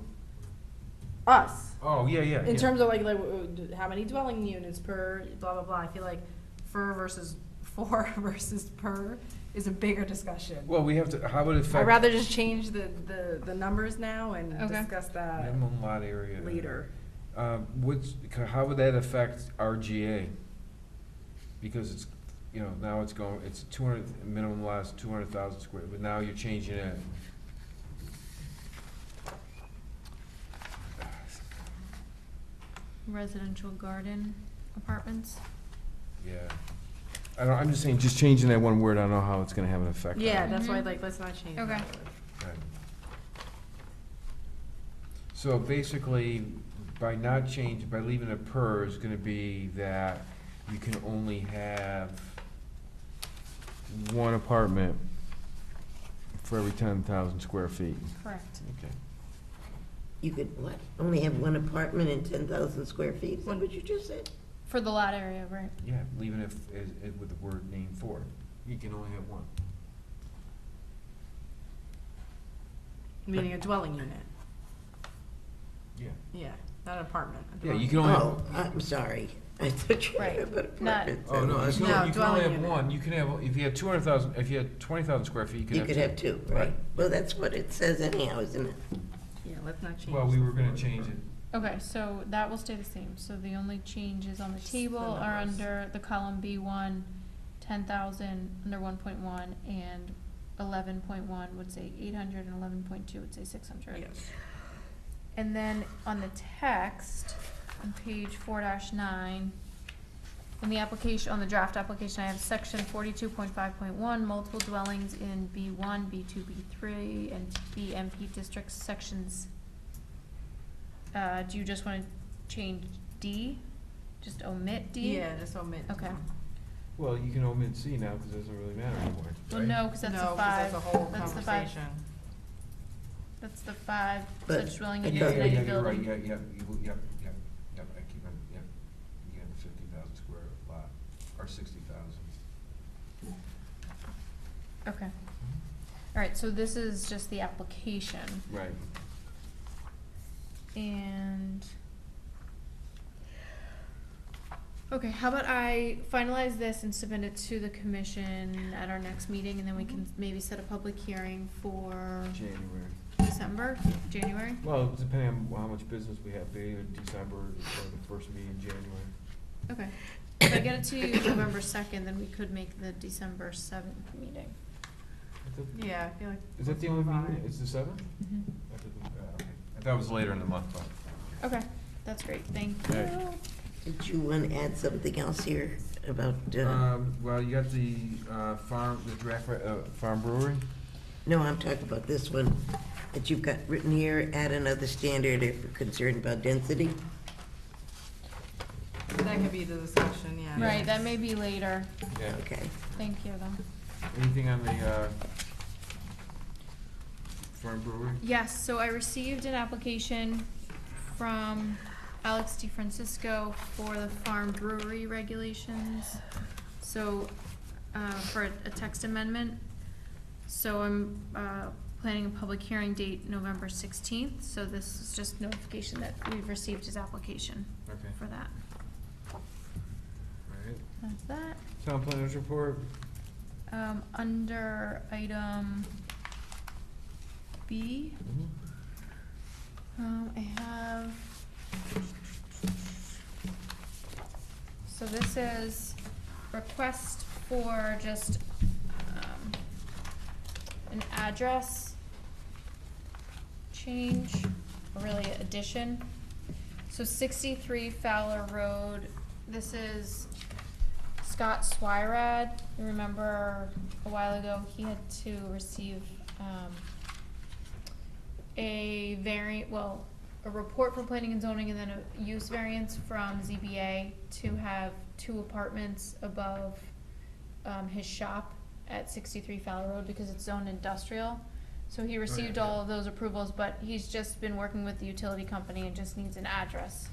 Us, Oh, yeah. in terms of like how many dwelling units per blah, blah, blah. I feel like for versus for versus per is a bigger discussion. Well, we have to, how would it affect? I'd rather just change the numbers now and Okay. discuss that Minimum lot area. later. How would that affect RGA? Because it's, now it's going, it's 200, minimum lot is 200,000 square, but now you're changing it. Residential garden apartments. Yeah. I'm just saying, just changing that one word, I don't know how it's gonna have an effect. on Yeah, it. that's why let's not change Okay. that. Right. So basically, by leaving it per, is gonna be that you can only have one apartment for every 10,000 square feet. Correct. Okay. You could, what, only have one apartment in 10,000 square feet? Is that what you just said? For the lot area, right? Yeah, leaving it with the word name for. You can only have one. Meaning a dwelling unit. Yeah. Yeah, not an apartment. a Yeah, you dwelling can only. Oh, I'm sorry. I thought you Right. had about Not- apartments. Oh, no, it's No, no, you can only dwelling have unit. one. You can have, if you had 200,000, if you had 20,000 square feet, you could You have could have 2, right? Well, that's what it says anyhow, isn't it? Yeah, let's not change. Well, we were gonna change it. Okay, so that will stay the same. So the only changes on the table are numbers. under the column B1, 10,000 under 1.1, and 11.1 would say 800, and 11.2 would say 600. Yes. And then on the text, on page 4-9, in the application, on the draft application, I have section 42.5.1, multiple dwellings in B1, B2, B3, and BMP districts, sections. Do you just want to change D? Just omit D? Yeah, just omit. Okay. Well, you can omit C now, because it doesn't really matter anymore, Well, right? no, because that's No, the 'cause 5. that's a whole That's the 5. conversation. That's the 5 But such dwelling I units Yeah, thought- in yeah, any yeah, you're right, building. yep, I keep on, yep. You have a 50,000 square lot, or 60,000. Okay. All right, so this is just the application. Right. And, okay, how about I finalize this and submit it to the commission at our next meeting, and then we can maybe set a public hearing for January. December, January? Well, depending on how much business we have, either December or the first meeting in January. Okay. If I get it to you November 2nd, then we could make the December 7th meeting. Yeah, I feel like. Is that the only let's move meeting? on. It's the 7th? Mhm. Okay. I thought it was later in the month, though. Okay, that's great, thank Okay. you. Did you want to add something else here about, Well, you got the draft, farm brewery? no, I'm talking about this one that you've got written here, add another standard if we're concerned about density? That could be the discussion, yeah. Right, that may be later, Yeah. Okay. thank you, though. Anything on the, farm brewery? Yes, so I received an application from Alex DeFrancisco for the farm brewery regulations. So, for a text amendment. So I'm, planning a public hearing date November 16th, so this is just notification that we've received his application Okay. for that. All right. That's that. Town planners report. Under item B, I have, so this is request for just, an address change, or really addition. So 63 Fowler Road, this is Scott Swirad. You remember a while ago, he had to receive, a report from planning and zoning and then a use variance from ZBA to have 2 apartments above, his shop at 63 Fowler Road because it's zoned industrial. So he received all of those approvals, but he's just been working with the utility company and just needs an address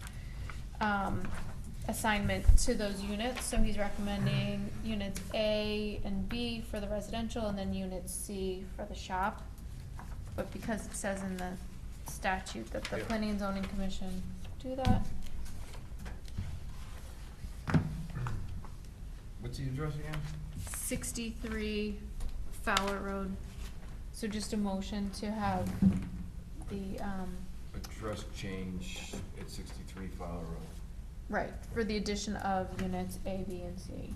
assignment to those units. So he's recommending units A and B for the residential and then unit C for the shop. But because it says in the statute that the planning and zoning commission do that. What's the address again? 63 Fowler Road. So just a motion to have the, Address change at 63 Fowler Road. right, for the addition of units A, B, and C.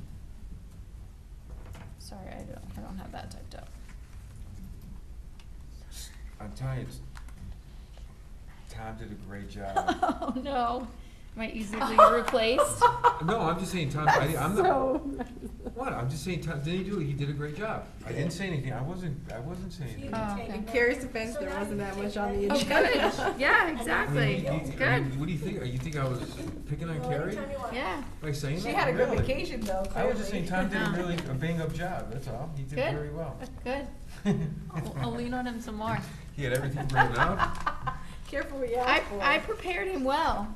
Sorry, I don't have that typed up. I'm telling you, Tom did a great job. Oh, no. Am I easily replaced? No, I'm just saying, Tom, I'm not, what, I'm just saying, Tom, didn't he do it? He did a great job. I didn't say anything, I wasn't saying anything. Oh, okay. In Carrie's defense, there wasn't that much on the Oh, agenda. good. Yeah, exactly. Good. What do you think? You think I was picking on Carrie Yeah. by saying that? She had a good Really? vacation though, I was just clearly. saying, Tom did a bang-up job, that's all. He did Good. very well. Good. I'll lean on him some more. He had everything written up. Careful what you ask for. I prepared him well.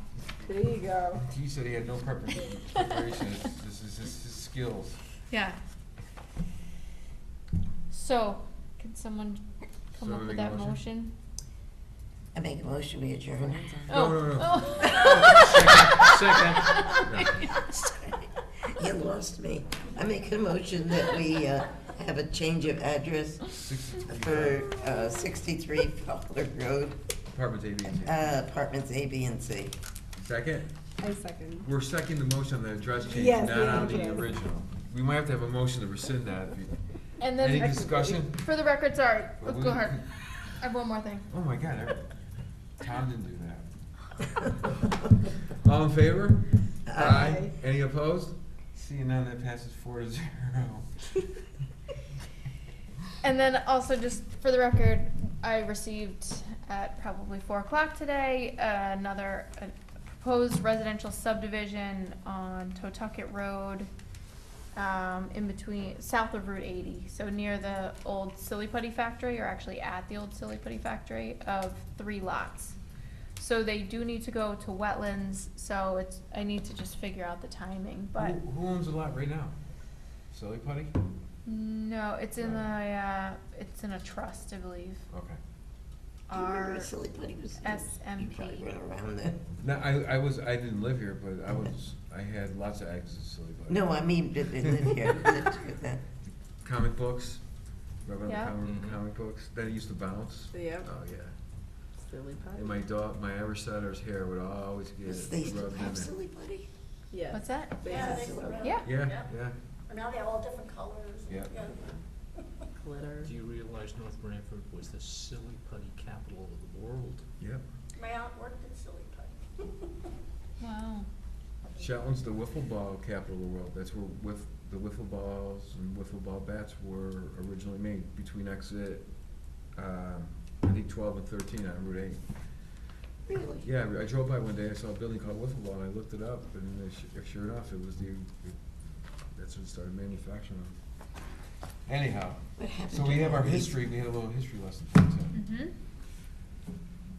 There you go. He said he had no preparation. This is his skills. Yeah. So, can someone come So up we with make a that motion? motion? I make a motion, we adjourn. No. Second. You lost me. I make a motion that we have a change of address 63 for 63 Fowler Road, Apartments A, B, and C. apartments A, B, and C. Second? I second. We're seconding the motion on the address change, Yes, not the on the address. original. We might have to have a motion to rescind that. And Any then, discussion? for the record, sorry, Well, go ahead. I have one more thing. Oh my God, Tom didn't do that. All in favor? Aye. Any opposed? Seeing none, that passes 4-0. And then also, just for the record, I received at probably 4 o'clock today, another proposed residential subdivision on Totucket Road, in between, south of Route 80, so near the old Silly Putty factory, or actually at the old Silly Putty factory, of 3 lots. So they do need to go to wetlands, so I need to just figure out the timing, but. Who owns the lot right now? Silly Putty? No, it's in a trust, I believe. Okay. Do you remember Our Silly Putty was? SMP. You probably went around then. No, I didn't live here, but I had lots of access to Silly Putty. No, I mean, did they live here? Lived here then. Comic books, remember the Yeah. comic books? Then it used to bounce. Yep. Oh, yeah. Silly And my Irish setter's hair would always get They still rubbed in have there. Silly Putty? Yeah. What's that? Yeah, they still have. Yeah. Yeah, yeah. But now they have all different colors. Yeah. Glitter. Do you realize North Branford was the silly putty capital of the world? Yep. My aunt worked at Silly Putty. Wow. Shetland's the wiffle ball capital of the world. That's where the wiffle balls and wiffle ball bats were originally made, between exit, I think 12 and 13 on Route 8. Really? Yeah, I drove by one day, I saw a building called Wiffle Ball, and I looked it up, and sure enough, that's what started manufacturing them. Anyhow, What happened so to we have our all these? history, we had a little history lesson for today. Mm-hmm.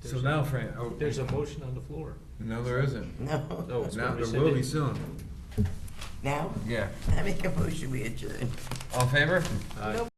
So There's now, a- Fran, There's a motion on the floor. no, there isn't. No. No, it's Now, been there will be rescinded. soon. Now? Yeah. I make a motion, we adjourn. All in favor? Aye. Nope.